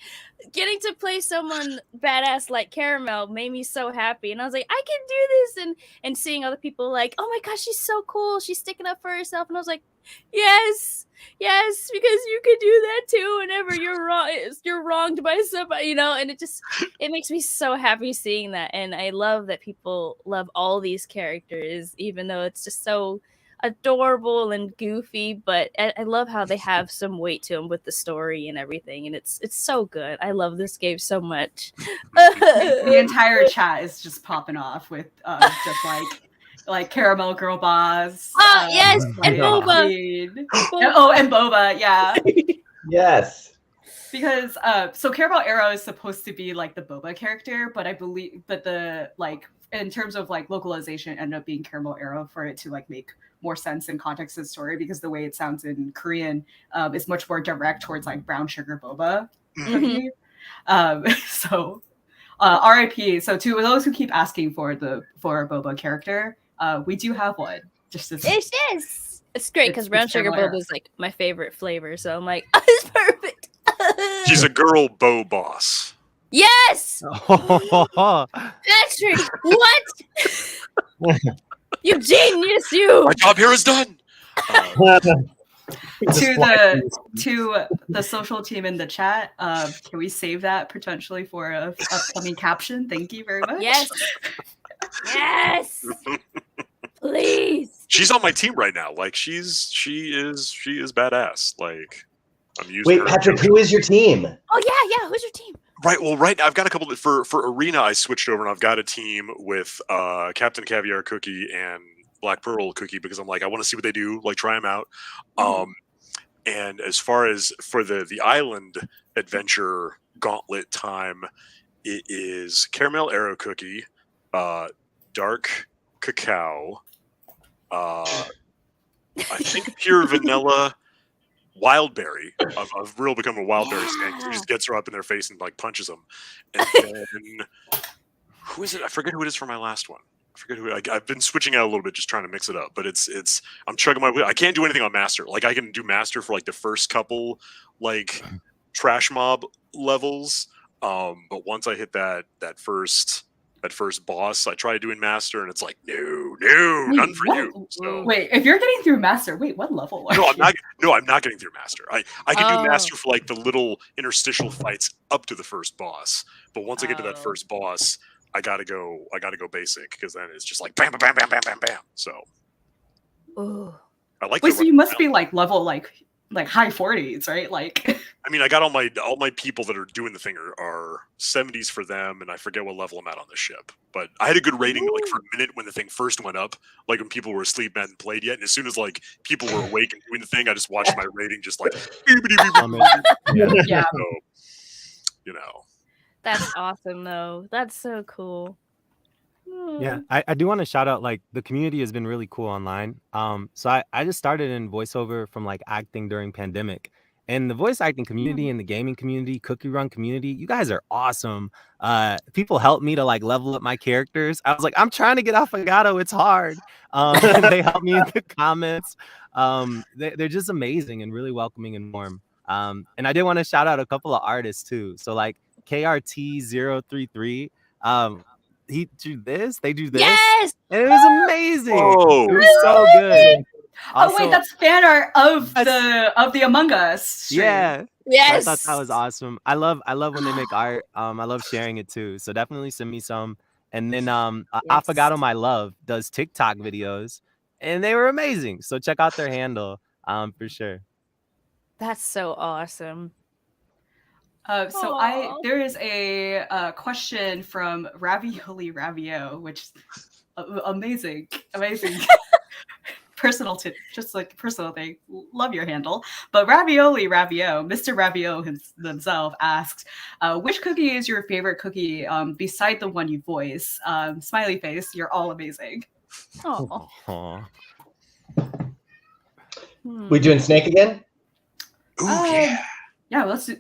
getting to play someone badass like Caramel made me so happy, and I was like, I can do this, and seeing other people like, oh my gosh, she's so cool, she's sticking up for herself, and I was like, yes, because you can do that too whenever you're wronged by somebody, and it makes me so happy seeing that. And I love that people love all these characters, even though it's just so adorable and goofy, but I love how they have some weight to them with the story and everything, and it's so good. I love this game so much. The entire chat is just popping off with just like Caramel Girl Boss. Yes, and Boba. And Boba, yeah. Yes. Because so Caramel Arrow is supposed to be like the Boba character, but I believe the like in terms of like localization ended up being Caramel Arrow for it to like make more sense in context of the story, because the way it sounds in Korean is much more direct towards like brown sugar boba. So RIP. So to those who keep asking for a boba character, we do have one. It's great because brown sugar boba is like my favorite flavor, so I'm like, oh, it's perfect. She's a girl bow boss. Yes. Patrick, what? You genius, you. My job here is done. To the social team in the chat, can we save that potentially for a upcoming caption? Thank you very much. Yes. Please. She's on my team right now. Like she is badass. Like I'm using. Wait, Patrick, who is your team? Oh yeah. Who's your team? Right. Well, right now I've got a couple for Arena. I switched over and I've got a team with Captain Caviar Cookie and Black Pearl Cookie, because I'm like, I want to see what they do, like try them out. And as far as for the island adventure gauntlet time, it is Caramel Arrow Cookie, Dark Cacao, I think Pure Vanilla, Wildberry. I've really become a Wildberry snake. She just gets her up in their face and like punches them. And then who is it? I forget who it is for my last one. I forget who. I've been switching out a little bit, just trying to mix it up. But it's. I'm chugging my. I can't do anything on Master. Like I can do Master for like the first couple like trash mob levels. But once I hit that first boss, I try doing Master, and it's like no, none for you. So. Wait, if you're getting through Master, what level? No, I'm not. No, I'm not getting through Master. I can do Master for like the little interstitial fights up to the first boss. But once I get to that first boss, I gotta go basic, because then it's just like bam, bam, bam, bam, bam, bam. So. I like. Wait, so you must be like level like high 40s, right? Like. I mean, I got all my people that are doing the thing are 70s for them, and I forget what level I'm at on the ship. But I had a good rating like for a minute when the thing first went up, like when people were asleep and hadn't played yet. And as soon as like people were awake and doing the thing, I just watched my rating just like yeah. So, you know. That's awesome though. That's so cool. Yeah, I do want to shout out, like, the community has been really cool online. So I just started in voiceover from like acting during pandemic. And the voice acting community and the gaming community, cookie run community, you guys are awesome. People helped me to like level up my characters. I was like, I'm trying to get Affogato, it's hard. And they helped me in the comments. They're just amazing and really welcoming and warm. And I did want to shout out a couple of artists too. So like KRT033, they do this, yes, and it was amazing. Whoa. It was so good. Also, wait, that's fan art of the Among Us stream. Yeah. Yes. I thought that was awesome. I love when they make art. I love sharing it too. So definitely send me some. And then Affogato My Love does TikTok videos, and they were amazing. So check out their handle for sure. That's so awesome. So there is a question from Ravioli Ravio, which amazing. personal thing. Love your handle. But Ravioli Ravio, Mr. Ravio himself asked, which cookie is your favorite cookie beside the one you voice? Smiley face, you're all amazing. Oh. We doing Snake again? Ooh, yeah. Yeah, let's do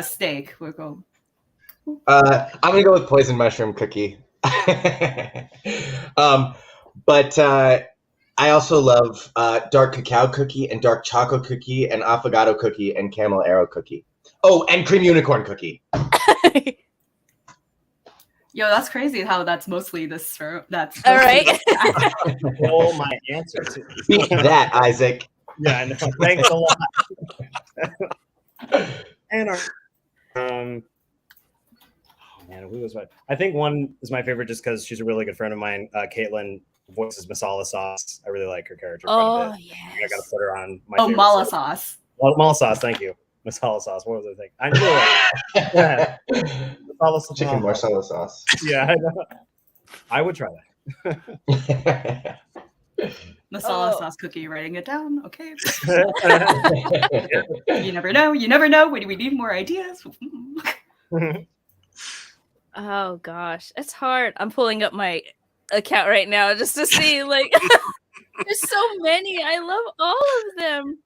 steak. We'll go. I'm gonna go with poison mushroom cookie. But I also love dark cacao cookie and dark chocolate cookie and affogato cookie and camel arrow cookie. Oh, and cream unicorn cookie. Yo, that's crazy how that's mostly this. That's all right. All my answers. Speak that, Isaac. Yeah, I know. Thanks a lot. And our oh man, who was my? I think one is my favorite just because she's a really good friend of mine. Caitlin voices masala sauce. I really like her character. Oh quite a bit. yeah. I gotta put her on my. Mala sauce. Oh, mala sauce. Thank you. Masala sauce. What was the thing? I knew it. Masala sauce. Chicken marsala sauce. Yeah, I know. I would try that. Masala sauce cookie, writing it down. Okay. You never know. You never know when we need more ideas. Oh gosh, it's hard. I'm pulling up my account right now just to see like there's so many. I love all of them.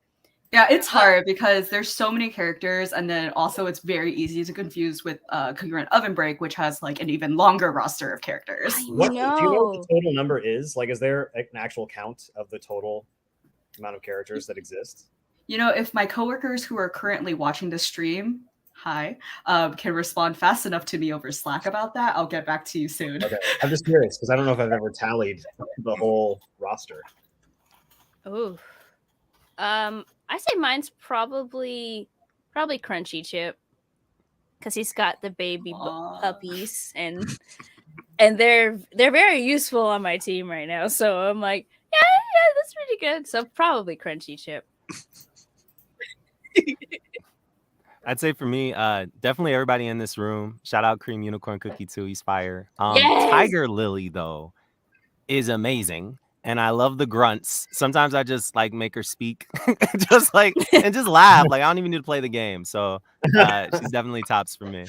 Yeah, it's hard because there's so many characters, and then also it's very easy to confuse with Concurrent Oven Break, which has like an even longer roster of characters. Do you know what the total number is? Like, is there an actual count of the total amount of characters that exist? You know, if my coworkers who are currently watching the stream, hi, can respond fast enough to me over Slack about that, I'll get back to you soon. Okay, I'm just curious because I don't know if I've ever tallied the whole roster. Oh, I say mine's probably Crunchy Chip because he's got the baby puppies and they're very useful on my team right now. So I'm like, yeah, that's pretty good. So probably Crunchy Chip. I'd say for me, definitely everybody in this room. Shout out Cream Unicorn Cookie too. He's fire. Yes! Tiger Lily though is amazing. And I love the grunts. Sometimes I just like make her speak, just like and just laugh. Like I don't even need to play the game. So she's definitely tops for me.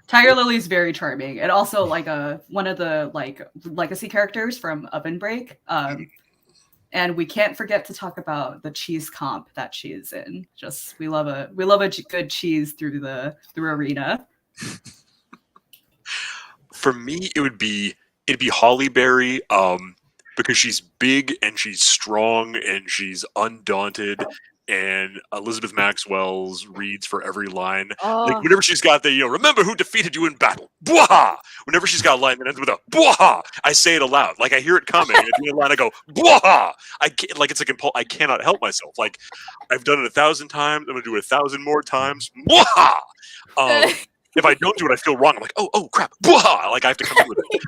Tiger Lily's very charming, and also like one of the like legacy characters from Oven Break. And we can't forget to talk about the cheese comp that she is in. Just we love a good cheese through arena. For me, it'd be Holly Berry, because she's big and she's strong and she's undaunted. And Elizabeth Maxwell's reads for every line. Like whenever she's got the, remember who defeated you in battle. Bwaha! Whenever she's got a line that ends with a bwaha, I say it aloud. Like I hear it coming. And at the end of the line, I go, bwaha! It's like I cannot help myself. Like I've done it 1,000 times. I'm going to do it 1,000 more times. Bwaha! If I don't do it, I feel wrong. I'm like, oh crap. Bwaha! Like I have to come up with it.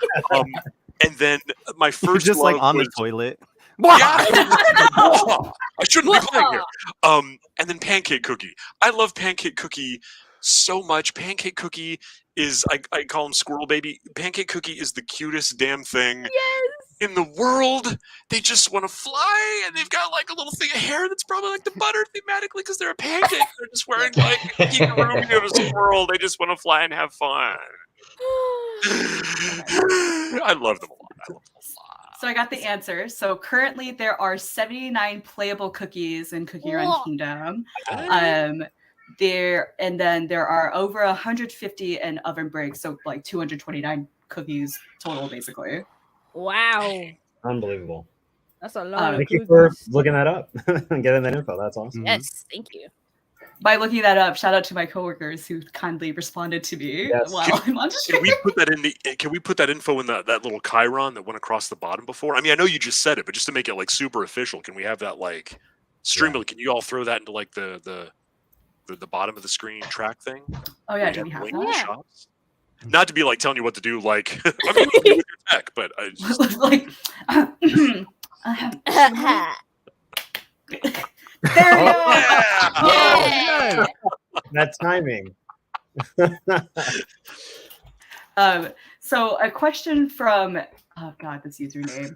And then my first just like on was, the toilet. yeah, I shouldn't be playing here. And then Pancake Cookie. I love Pancake Cookie so much. Pancake Cookie is, I call him Squirrel Baby. Pancake Cookie is the cutest damn thing in the world. They just want to fly, and they've got like a little thing of hair that's probably like the butter thematically because they're a pancake. They're just wearing like a kigurumi of a squirrel. They just want to fly and have fun. I love them a lot. So I got the answer. So currently there are 79 playable cookies in Cookie Run Kingdom. There are over 150 in Oven Break, so like 229 cookies total, basically. Wow. Unbelievable. That's a lot. Thank you for looking that up and getting that info. That's awesome. Yes, thank you. By looking that up, shout out to my coworkers who kindly responded to me while I'm on stream. Can we put that info in that little chyron that went across the bottom before? I mean, I know you just said it, but just to make it like super official, can we have that like Streamily? Can you all throw that into like the bottom of the screen track thing? Oh yeah, do we have that? Shots? Not to be like telling you what to do, like I mean, with your tech, but I just like there we go. Yeah. That timing. So a question from oh god, this username.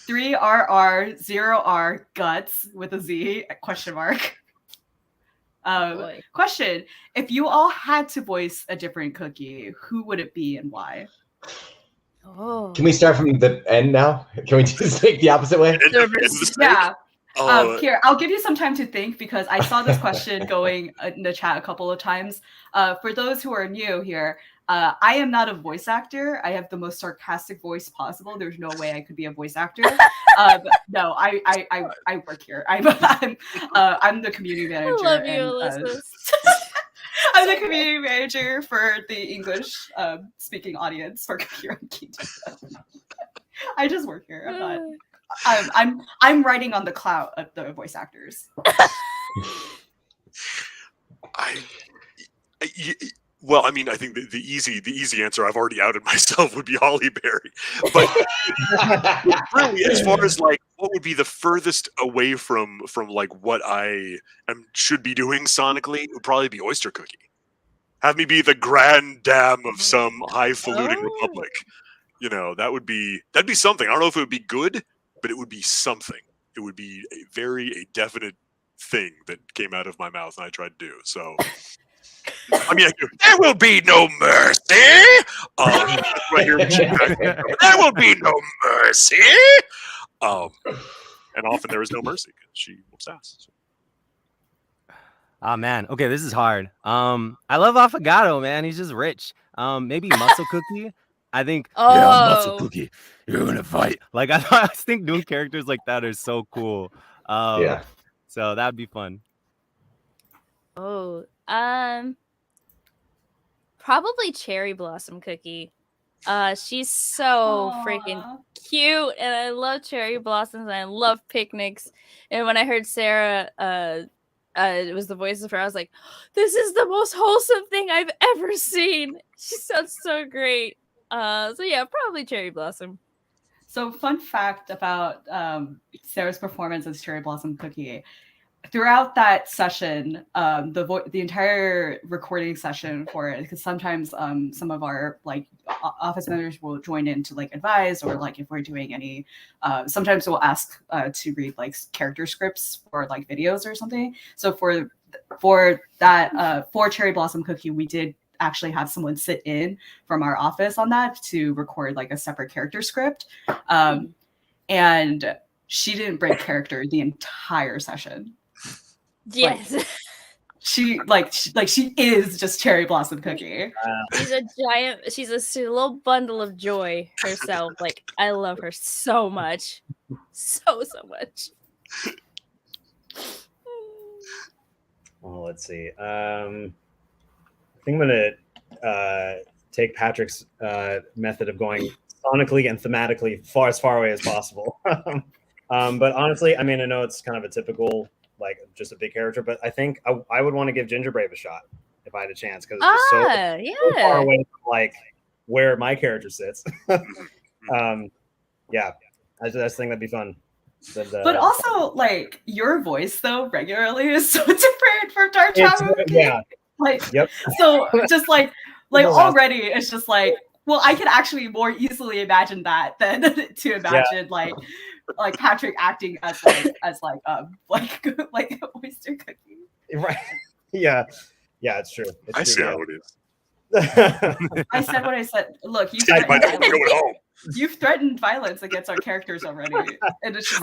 3RR0R guts with a Z question mark. Question: if you all had to voice a different cookie, who would it be and why? Oh. Can we start from the end now? Can we just take the opposite way? Yeah. Here, I'll give you some time to think because I saw this question going in the chat a couple of times. For those who are new here, I am not a voice actor. I have the most sarcastic voice possible. There's no way I could be a voice actor. No, I work here. I'm the community manager. I love you, Elizabeth. I'm the community manager for the English speaking audience for Computer Kingdom. I just work here. I'm riding on the clout of the voice actors. Well, I mean, I think the easy answer, I've already outed myself, would be Holly Berry. But really, as far as like what would be the furthest away from like what I should be doing sonically, it would probably be Oyster Cookie. Have me be the grand dame of some highfalutin republic. You know, that'd be something. I don't know if it would be good, but it would be something. It would be a definite thing that came out of my mouth and I tried to do. So. I mean, there will be no mercy. Right here, there will be no mercy. And often there is no mercy because she whoops ass. So. Ah man, okay, this is hard. I love Affogato, man. He's just rich. Maybe Muscle Cookie. I think. Oh. Yeah, Muscle Cookie. You're gonna fight. Like I think doing characters like that are so cool. Yeah. So that'd be fun. Oh. Probably Cherry Blossom Cookie. She's so freaking cute, and I love cherry blossoms, and I love picnics. And when I heard Sarah, it was the voice of her, I was like, "This is the most wholesome thing I've ever seen." She sounds so great. So yeah, probably Cherry Blossom. So, fun fact about Sarah's performance as Cherry Blossom Cookie. Throughout that session, the entire recording session for it, because sometimes some of our like office members will join in to like advise, or like if we're doing any, sometimes we'll ask to read like character scripts for like videos or something. So for that for Cherry Blossom Cookie, we did actually have someone sit in from our office on that to record like a separate character script, and she didn't break character the entire session. Yes. Like, she is just Cherry Blossom Cookie. She's a little bundle of joy herself. Like, I love her so much. So much. Well, let's see. I think I'm gonna take Patrick's method of going sonically and thematically as far away as possible. But honestly, I mean, I know it's kind of a typical, like, just a big character, but I think I would want to give Ginger Brave a shot if I had a chance, because it's just so far away from like where my character sits. Yeah, I just think that'd be fun. But also, like, your voice though regularly is so different from Dark Cacao. Yeah. Like, yep. So just like already it's just like, well, I can actually more easily imagine that than to imagine like Patrick acting as like Oyster Cookie. Right. Yeah. Yeah, it's true. I see how it is. I said what I said. Look, you've threatened violence against our characters already. And it's just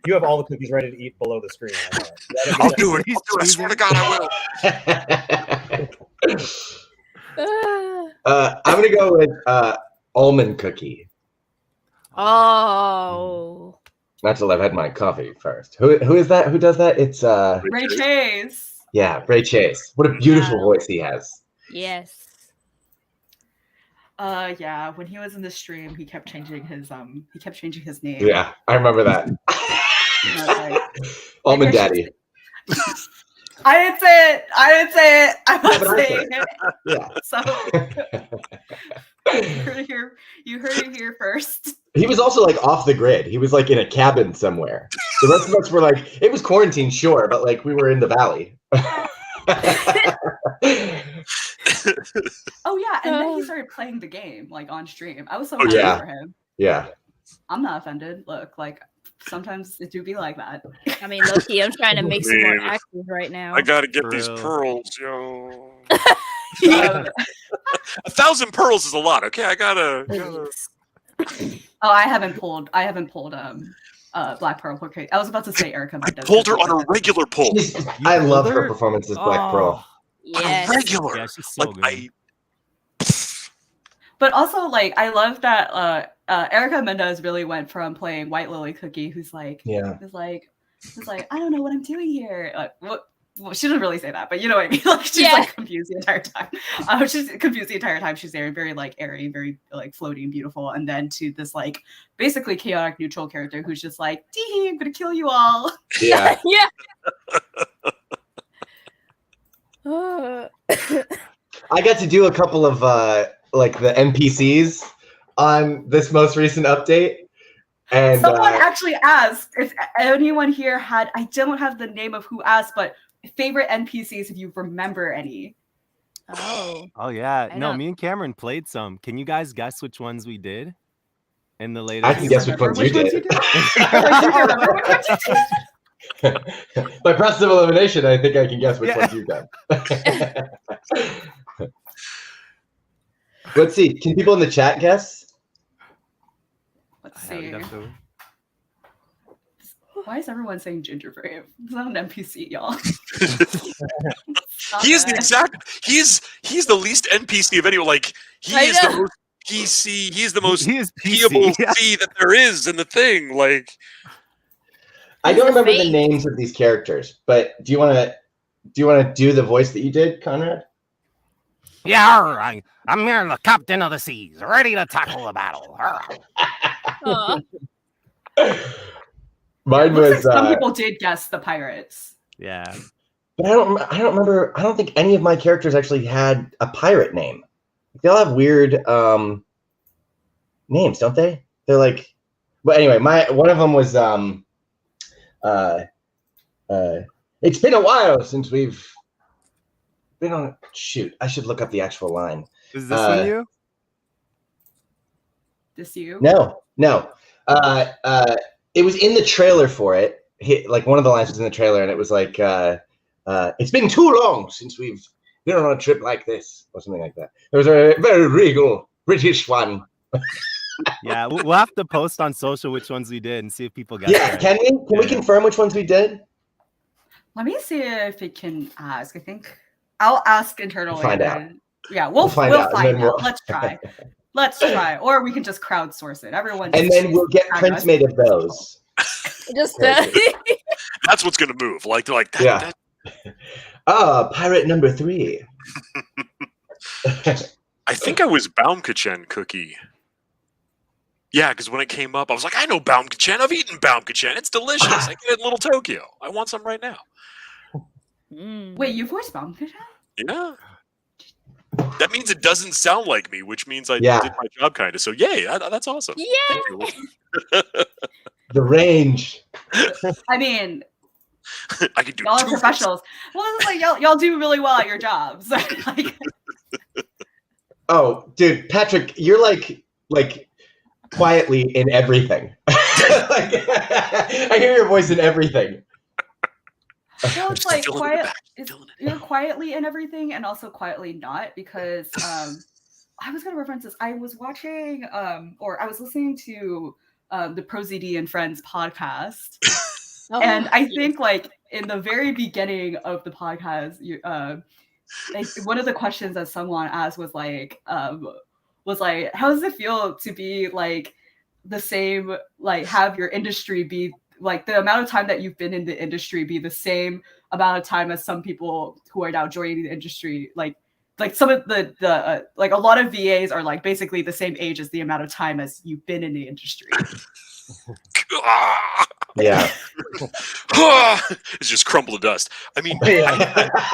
You have all the cookies ready to eat below the screen. I'll do it. I swear to God, I will. I'm gonna go with almond cookie. Oh. Not till I've had my coffee first. Who is that? Who does that? It's Ray Chase. Yeah, Ray Chase. What a beautiful voice he has. Yes. Yeah, when he was in the stream, he kept changing his name. Yeah, I remember that. Almond Daddy. I didn't say it. I'm not saying it. Yeah. So you heard it here first. He was also like off the grid. He was like in a cabin somewhere. The rest of us were like, it was quarantine, sure, but like we were in the valley. Oh yeah, and then he started playing the game like on stream. I was so Oh, happy yeah. for him. Yeah. I'm not offended. Look, like sometimes it do be like that. I mean, Loki, I'm trying to make some more Man. actors right now. I gotta get For these real. pearls, yo. Um, 1,000 pearls is a lot. Okay, I gotta. oh, I haven't pulled Black Pearl portrait. I was about to say Erica I Mendez. pulled her on a regular pull. I love pulled her her? performance as Black Pearl. On a Yes. regular. Yeah, she's so Like good. But also, like, I love that Erica Mendez really went from playing White Lily Cookie, who's like, Yeah. is like, I don't know what I'm doing here. Like, what? Well, she doesn't really say that, but you know what I mean. Like, she's like confused the entire time. She's confused the entire time she's there, and very like airy, very like floaty and beautiful. And then to this like basically chaotic neutral character who's just like, "Tee, I'm gonna kill you all." Yeah. Yeah. I got to do a couple of like the NPCs on this most recent update. And Someone actually asked if anyone here had, I don't have the name of who asked, but favorite NPCs if you remember any. Oh yeah. I No, don't- me and Cameron played some. Can you guys guess which ones we did? In the latest I can guess which ones you did. Which ones you remember which ones you did? By process of elimination, I think I can guess which Yeah. ones you've done. Let's see. Can people in the chat guess? Let's Yeah, we'd see. have to- Why is everyone saying Gingerbrave? It's not an NPC, y'all. He is the exact. He's the least NPC of anyone. Like he I is the know. most PC. He's the most He is peeable PC. Yeah. C that there is in the thing. Like I don't He's a remember the fake. names of these characters, but do you want to do the voice that you did, Conrad? Yeah, I'm here, the captain of the seas, ready to tackle the battle. Aw. Mine Looks was, like some people did guess the pirates. Yeah. but I don't remember. I don't think any of my characters actually had a pirate name. They all have weird names, don't they? They're like, but anyway, one of them was it's been a while since we've been on. Shoot, I should look up the actual line. Is this one you? This you? No. It was in the trailer for it. Like one of the lines was in the trailer, and it was like, "It's been too long since we've been on a trip like this," or something like that. There was a very regal British one. Yeah, we'll have to post on social which ones we did and see if people got Yeah, it. can we confirm which ones we did? Let me see if it can ask. I think I'll ask internally. We'll find and out. then- Yeah, we'll find find out, and then out. we'll- Let's try. Let's try. Or we can just crowdsource it. Everyone. And just then we'll get tag prints us. made of those. Just that's what's gonna move. Like they're like that, Yeah. Pirate number 3. I think I was Baumkuchen cookie. Yeah, because when it came up, I was like, I know Baumkuchen. I've eaten Baumkuchen. It's delicious. I get it in Little Tokyo. I want some right now. Wait, you voiced Baumkuchen? Yeah. That means it doesn't sound like me, which means I Yeah. did my job kind of. So yay, that's awesome. Yeah. Thank you. The range. I mean, I could do y'all are 2 professionals. Well, it's like y'all do really well at your jobs. Like, Oh, dude, Patrick, you're like quietly in everything. Like, I hear your voice in everything. well, it's like filling in the quiet. back, You're quietly in everything, and also quietly not, because I was gonna reference this. I was watching, or I was listening to the ProZD and Friends podcast, and I think like in the very beginning of the podcast, one of the questions that someone asked was like, how does it feel to be like the same, like have your industry be like the amount of time that you've been in the industry be the same amount of time as some people who are now joining the industry, like some of the like a lot of VAs are like basically the same age as the amount of time as you've been in the industry. Yeah. It's just crumble to dust. I mean, I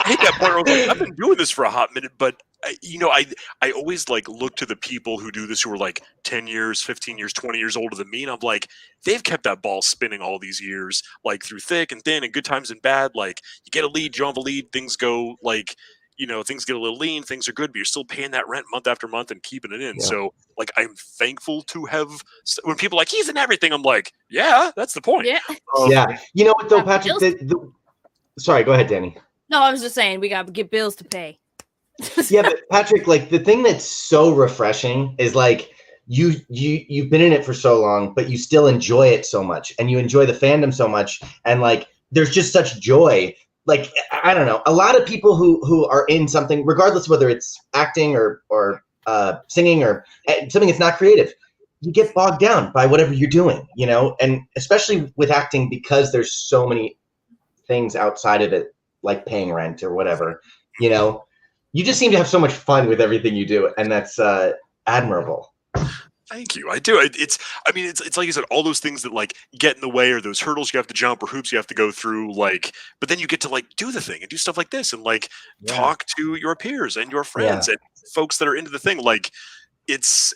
hate that point where I was like, I've been doing this for a hot minute, but I always like look to the people who do this who are like 10 years, 15 years, 20 years older than me, and I'm like, they've kept that ball spinning all these years, like through thick and thin and good times and bad. Like you get a lead, you don't have a lead, things go like, things get a little lean, things are good, but you're still paying that rent month after month and keeping it in. Yeah. So like, I'm thankful to have, when people are like, he's in everything, I'm like, yeah, that's the point. Yeah. Yeah. You know what though, Patrick? Sorry, go ahead, Dani. No, I was just saying we got to get bills to pay. Yeah, but Patrick, like the thing that's so refreshing is like you've been in it for so long, but you still enjoy it so much, and you enjoy the fandom so much, and like there's just such joy. Like, I don't know, a lot of people who are in something, regardless of whether it's acting or singing or something that's not creative, you get bogged down by whatever you're doing, and especially with acting, because there's so many things outside of it, like paying rent or whatever, you just seem to have so much fun with everything you do, and that's admirable. Thank you. I do. It's like you said, all those things that like get in the way, or those hurdles you have to jump, or hoops you have to go through. Like, but then you get to like do the thing and do stuff like this, and like talk to your peers and your friends and folks that are into the thing. Like, it's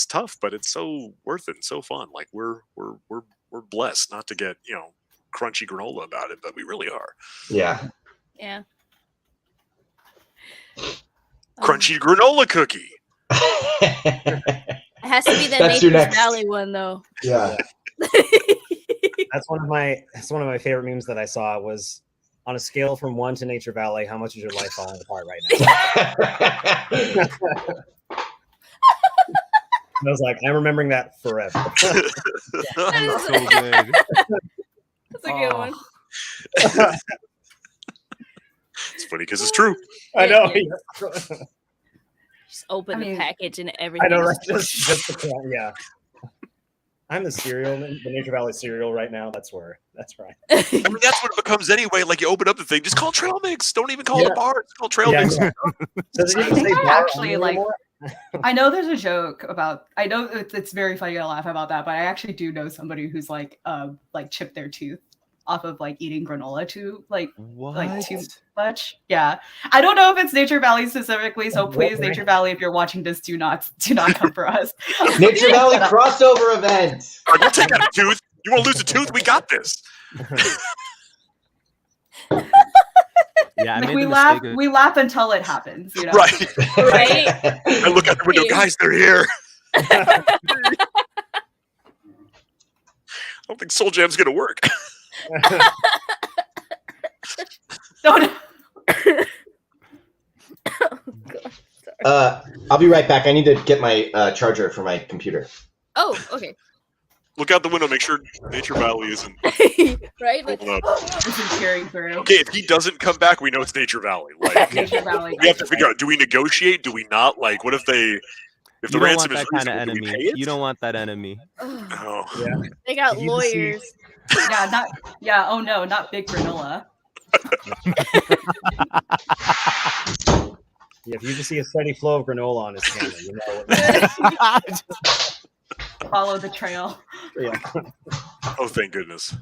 tough, but it's so worth it and so fun. Like we're blessed not to get crunchy granola about it, but we really are. Yeah. Yeah. Crunchy granola cookie. It has to be that That's your Nature's next. Valley one, though. Yeah. That's one of my favorite memes that I saw. Was on a scale from 1 to Nature Valley, how much is your life falling apart right now? I was like, I'm remembering that forever. That is So good. That's a good one. It's funny because it's true. I know. Just open the mean, package and I everything. know, right? Yeah. I'm the Nature Valley cereal right now. That's right. I mean, that's what it becomes anyway. Like, you open up the thing, just call Trail Mix. Don't even call it a bar. Just call Trail Mix. Does it even I think say I bar actually on like. anymore? I know there's a joke about. I know it's very funny to laugh about that, but I actually do know somebody who's like chipped their tooth off of like eating granola too much. Yeah, I don't know if it's Nature Valley specifically. So please, Nature Valley, if you're watching this, do not come for us. Nature Valley crossover event. All right, we'll take out a tooth. You want to lose a tooth? We got this. Yeah, I Like, made we the laugh. mistake of- We laugh until it happens. Right. Right? I look out the window, guys. They're here. I don't think Soul Jam's gonna work. Don't. I'll be right back. I need to get my charger for my computer. Oh, okay. Look out the window. Make sure Nature Valley isn't Right? Like, holding up. Isn't peering through. Okay, if he doesn't come back, we know it's Nature Valley. Like, Nature Valley. we have to figure out: do we negotiate? Do we not? Like, what if the You don't want ransom is that kind of reasonable? Do we enemy. pay it? You don't want that enemy. Oh. Yeah. they got Did you see- lawyers. Oh no, not big granola. Yeah, if you just see a steady flow of granola on his camera, you know. Follow the trail. Yeah. Oh, thank goodness.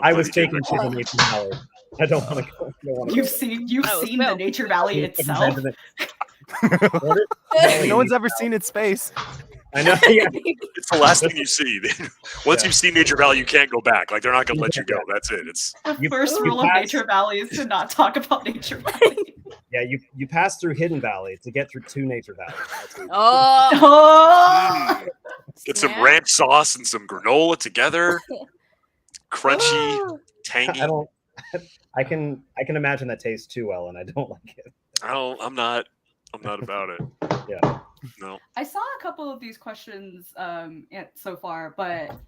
I was taken to the Nature Valley. I don't want to go. You've seen the Nature Valley itself. No one's ever seen its face. I know. Yeah. It's the last thing you see. Once you've seen Nature Valley, you can't go back. Like, they're not going to let you go. That's it. It's The first rule of Nature Valley is to not talk about Nature Valley. Yeah, you pass through Hidden Valley to get through to Nature Valley. That's what Oh, get some snap. ranch sauce and some granola together. Crunchy, tangy. I can imagine that tastes too well, and I don't like it. I'm not about it. Yeah. No. I saw a couple of these questions so far, but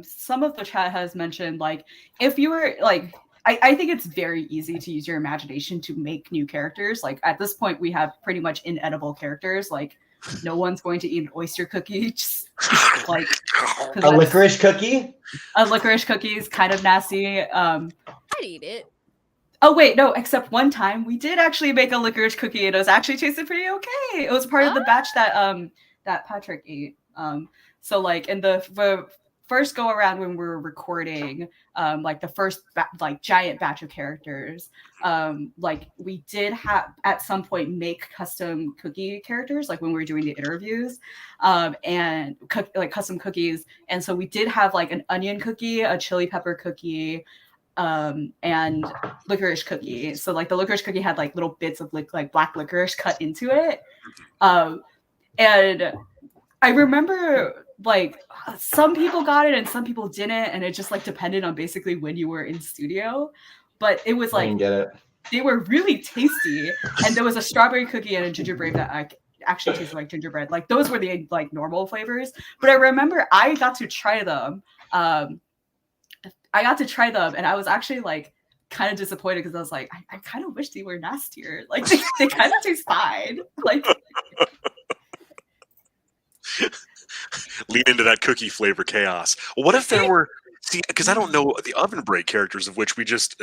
some of the chat has mentioned, like, if you were like, I think it's very easy to use your imagination to make new characters. Like, at this point, we have pretty much inedible characters. Like, no one's going to eat an oyster cookie. Just like A licorice cookie? A licorice cookie is kind of nasty. I'd eat it. Oh wait, no, except one time we did actually make a licorice cookie and it was actually tasted pretty okay. It was part of the batch that that Patrick ate. So like in the first go around when we were recording like the first giant batch of characters, like we did have at some point make custom cookie characters, like when we were doing the interviews, and like custom cookies. And so we did have like an onion cookie, a chili pepper cookie, and licorice cookie. So like the licorice cookie had like little bits of like black licorice cut into it. And I remember like some people got it and some people didn't, and it just like depended on basically when you were in studio. But it was I like didn't get it. they were really tasty, and there was a strawberry cookie and a gingerbread that I actually tasted like gingerbread. Like those were the like normal flavors. But I remember I got to try them. And I was actually like kind of disappointed because I was like, I kind of wish they were nastier. Like they kind of taste fine. Like lean into that cookie flavor chaos. What if there were? See, because I don't know the oven break characters of which we just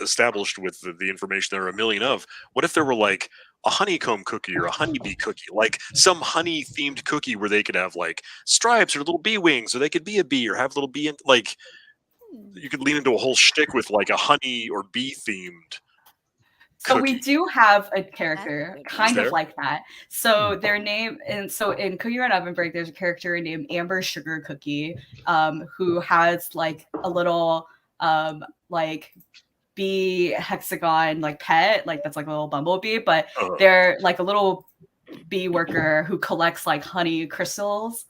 established with the information there are a million of. What if there were like a honeycomb cookie or a honeybee cookie, like some honey themed cookie where they could have like stripes or little bee wings, or they could be a bee or have little bee like. You could lean into a whole shtick with like a honey or bee themed. So we do have a character kind of like that. So their name, and so in Cookie Run Oven Break, there's a character named Amber Sugar Cookie, who has like a little like bee hexagon like pet, like that's like a little bumblebee, but they're like a little bee worker who collects like honey crystals,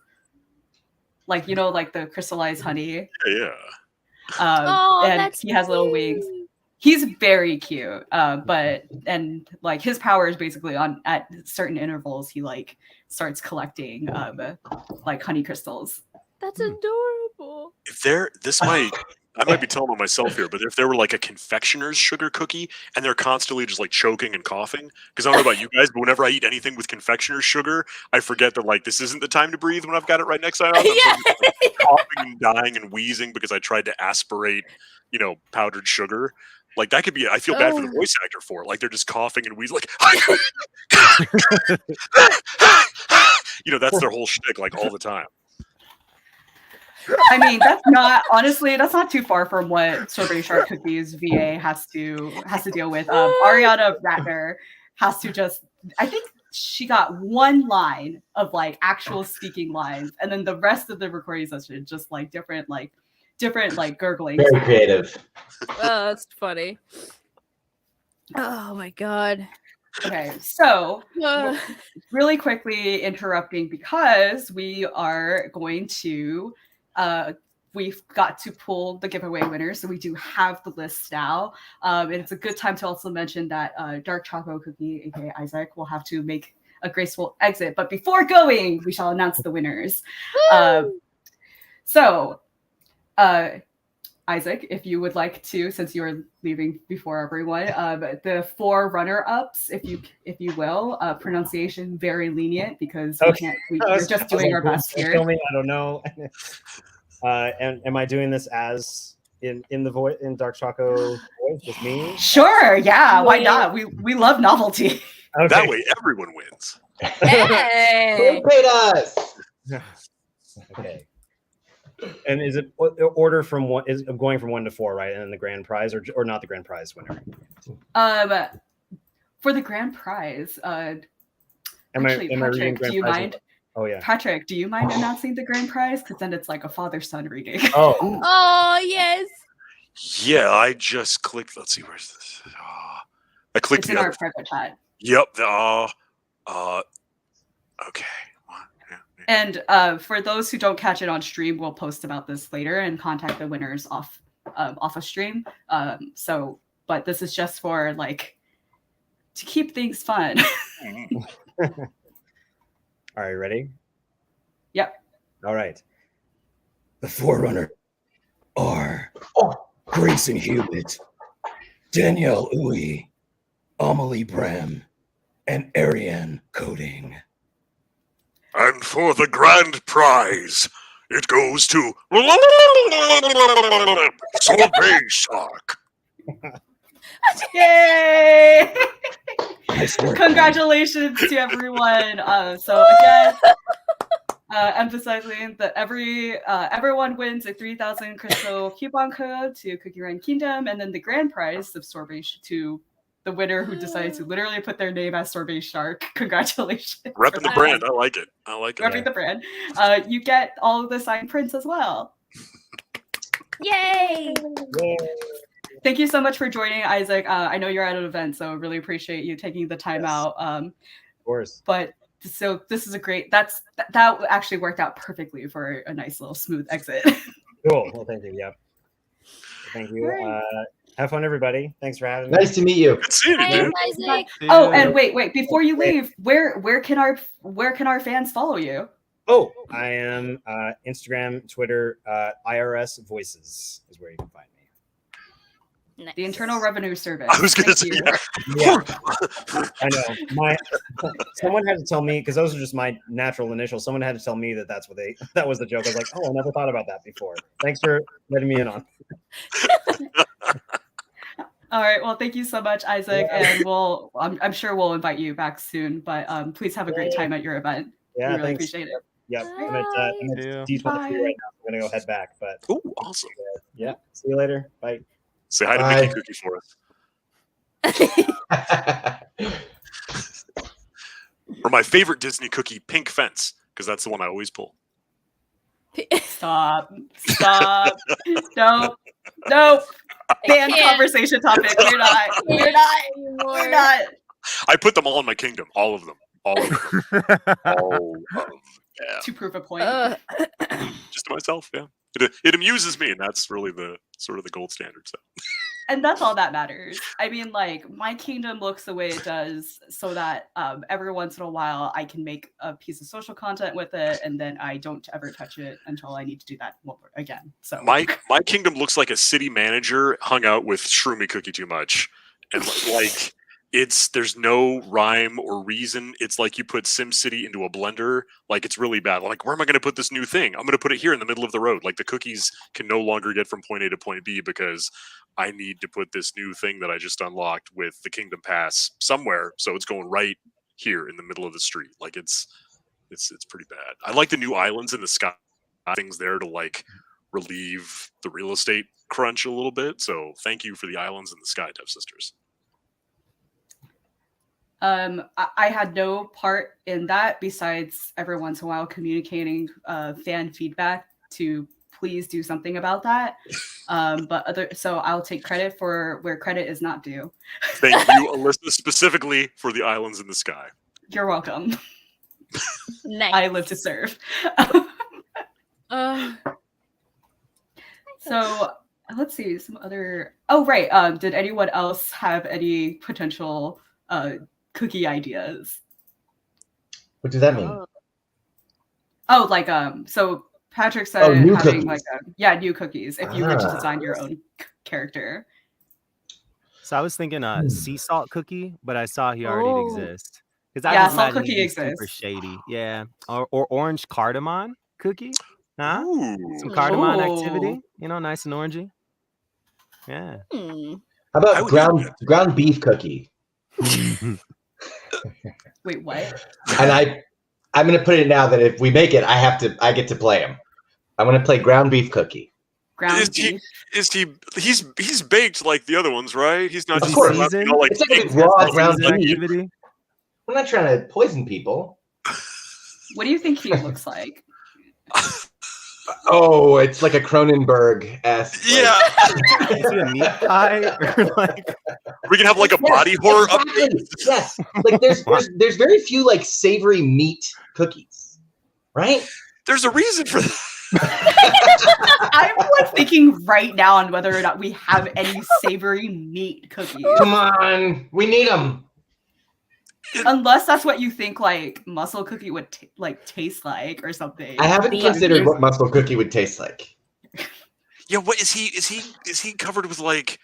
like like the crystallized honey. Yeah. And he has little wings. He's very cute, and like his power is basically at certain intervals he like starts collecting like honey crystals. That's adorable. If I might be telling on myself here, but if there were like a confectioner's sugar cookie and they're constantly just like choking and coughing, because I don't know about you guys, but whenever I eat anything with confectioner's sugar, I forget that like this isn't the time to breathe when I've got it right next to me. I'm coughing and dying and wheezing because I tried to aspirate, powdered sugar. Like that could be. I feel bad for the voice actor for it. Like they're just coughing and wheezing, like that's their whole shtick, like all the time. I mean, that's not too far from what Strawberry Shark Cookies VA has to deal with. Ariana Ratner has to I think she got one line of like actual speaking lines, and then the rest of the recording session just like different gurgling. Very creative. Oh, that's funny. Oh my god. Okay, so really quickly interrupting because we are going to we've got to pull the giveaway winners, so we do have the list now. And it's a good time to also mention that Dark Choco Cookie, aka Isaac, will have to make a graceful exit. But before going, we shall announce the winners. Isaac, if you would like to, since you are leaving before everyone, the 4 runner-ups, if you will, pronunciation very lenient because we're just doing our best here. I don't know. And am I doing this as in the voice in Dark Choco voice with me? Sure, yeah, why not? We love novelty. Okay. That way, everyone wins. Hey! Who paid us? Okay. And is it order from one? Is going from 1 to 4, right? And then the grand prize, or not the grand prize winner? For the grand prize, am actually, I Patrick, do you mind? Oh yeah, Patrick, do you mind announcing the grand prize? Because then it's like a father-son reading. Oh yes. Yeah, I just clicked. Let's see, where's this? I clicked it's in our private chat. Yep. Okay. And for those who don't catch it on stream, we'll post about this later and contact the winners off of stream. But this is just for like to keep things fun. All right, ready? Yep. All right. The Forerunner are Grayson Hewitt, Danielle Uwe, Amelie Bram, and Ariane Coding. And for the grand prize, it goes to Sorbet Shark. Yay! Congratulations to everyone. So again, emphasizing that everyone wins a 3,000 crystal coupon code to Cookie Run Kingdom, and then the grand prize of Sorbet to the winner who decided to literally put their name as Sorbet Shark. Congratulations. Repping the brand. I like it. Repping the brand. You get all of the signed prints as well. Yay! Yay. thank you so much for joining, Isaac. I know you're at an event, so really appreciate you taking the time out. Of course. But so this is a great. That actually worked out perfectly for a nice little smooth exit. Cool. Well, thank you. Yep. Thank you. Have fun, everybody. Thanks for having me. Nice to meet you. Good seeing you, dude. Isaac. Oh, and wait, before you leave, where can our fans follow you? Oh, I am Instagram, Twitter, IRS Voices is where you can find me. Nice. The Internal Revenue Service. I was going to say, Yeah. I know. Someone had to tell me, because those are just my natural initials. Someone had to tell me that was the joke. I was like, oh, I never thought about that before. Thanks for letting me in on. All right. Well, thank you so much, Isaac, and I'm sure we'll invite you back soon. But please have a great time at your event. Yeah, we really thanks. appreciate it. Yep. I'm at D23 right now. I'm gonna go head back, but oh, awesome. Yeah. See you later. Bye. Say hi to Mickey Cookie for us. Or my favorite Disney cookie, Pink Fence, because that's the one I always pull. Stop. No. Ban conversation topic. We're not. I put them all in my kingdom. All of them. All of them. Yeah. To prove a point. Just to myself, yeah. It amuses me, and that's really the sort of the gold standard. So. And that's all that matters. I mean, like, my kingdom looks the way it does so that every once in a while I can make a piece of social content with it, and then I don't ever touch it until I need to do that again. So my kingdom looks like a city manager hung out with Shroomy Cookie too much, and like there's no rhyme or reason. It's like you put SimCity into a blender. Like, it's really bad. Like, where am I going to put this new thing? I'm going to put it here in the middle of the road. Like, the cookies can no longer get from point A to point B because I need to put this new thing that I just unlocked with the Kingdom Pass somewhere. So it's going right here in the middle of the street. Like, it's pretty bad. I like the new islands in the sky, things there to like relieve the real estate crunch a little bit. So thank you for the islands in the sky, Dev Sisters. I had no part in that besides every once in a while communicating fan feedback to please do something about that. So I'll take credit for where credit is not due. Thank you, Alyssa, specifically for the islands in the sky. You're welcome. Nice. I live to serve. So let's see some other. Oh right. Did anyone else have any potential cookie ideas? What does that mean? Oh, like so Patrick said new having cookies. like new cookies if you were to design your own character. So I was thinking sea salt cookie, but I saw he already exists. Because salt cookie exists. Super shady. Yeah. Or orange cardamom cookie. Huh? Ooh. Some cardamom activity. You know, nice and orangey. Yeah. How about ground beef cookie? Wait, what? And I'm gonna put it now that if we make it, I get to play him. I'm gonna play ground beef cookie. He's baked like the other ones, right? He's not Of just course. like It's like a raw ground beef. Activity. I'm not trying to poison people. What do you think he looks like? Oh, it's like a Cronenberg-esque. Yeah. Is he a meat pie? Or like... We can have like a body horror update. Yes. Like there's very few like savory meat cookies, right? There's a reason for that. I'm like thinking right now on whether or not we have any savory meat cookies. Come on, we need them. Unless that's what you think like muscle cookie would taste like or something. I haven't considered what muscle cookie would taste like. Yeah, what is he covered with like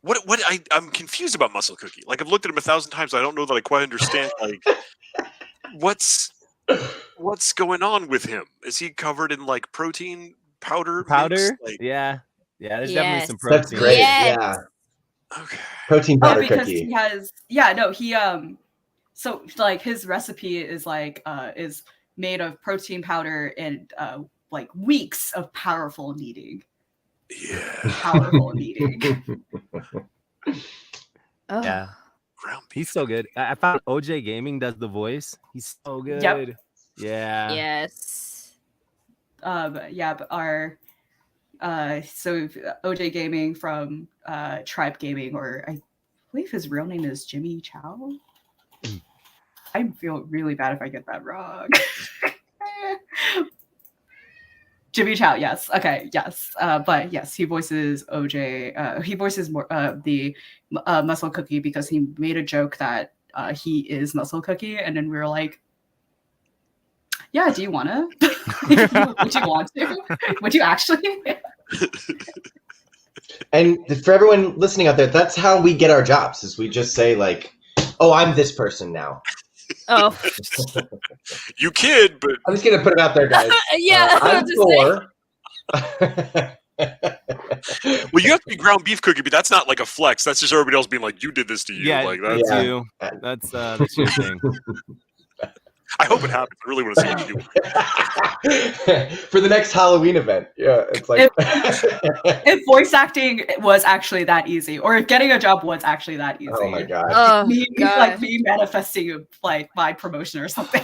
what I'm confused about muscle cookie. Like, I've looked at him 1,000 times. I don't know that I quite understand like what's going on with him. Is he covered in like protein powder? Like... Yeah. There's definitely some protein. That's great. Yes. Yeah. Okay. Protein powder because cookie. he has so like his recipe is like is made of protein powder and like weeks of powerful kneading. Yeah. Powerful kneading. Yeah. He's so good. I found OJ Gaming does the voice. He's so good. Yep. Yeah. Yes. But So OJ Gaming from Tribe Gaming, or I believe his real name is Jimmy Chow. I feel really bad if I get that wrong. Jimmy Chow, yes. Okay, yes. But yes, he voices OJ. He voices the Muscle Cookie because he made a joke that he is Muscle Cookie, and then we were like, "Yeah, do you want to? Would you want to? Would you actually?" And for everyone listening out there, that's how we get our jobs. Is we just say like, "Oh, I'm this person now." Oh, You kid, but I'm just gonna put it out there, guys. yeah. I'm Thor. well, you have to be ground beef cookie, but that's not like a flex. That's just everybody else being like, "You did this to you." Yeah, like that's that's. you. That's your thing. I hope it happens. I really want to see what you do. For the next Halloween event. Yeah, it's like if voice acting was actually that easy, or if getting a job was actually that easy. Oh my god. Oh, me God. manifesting like my promotion or something.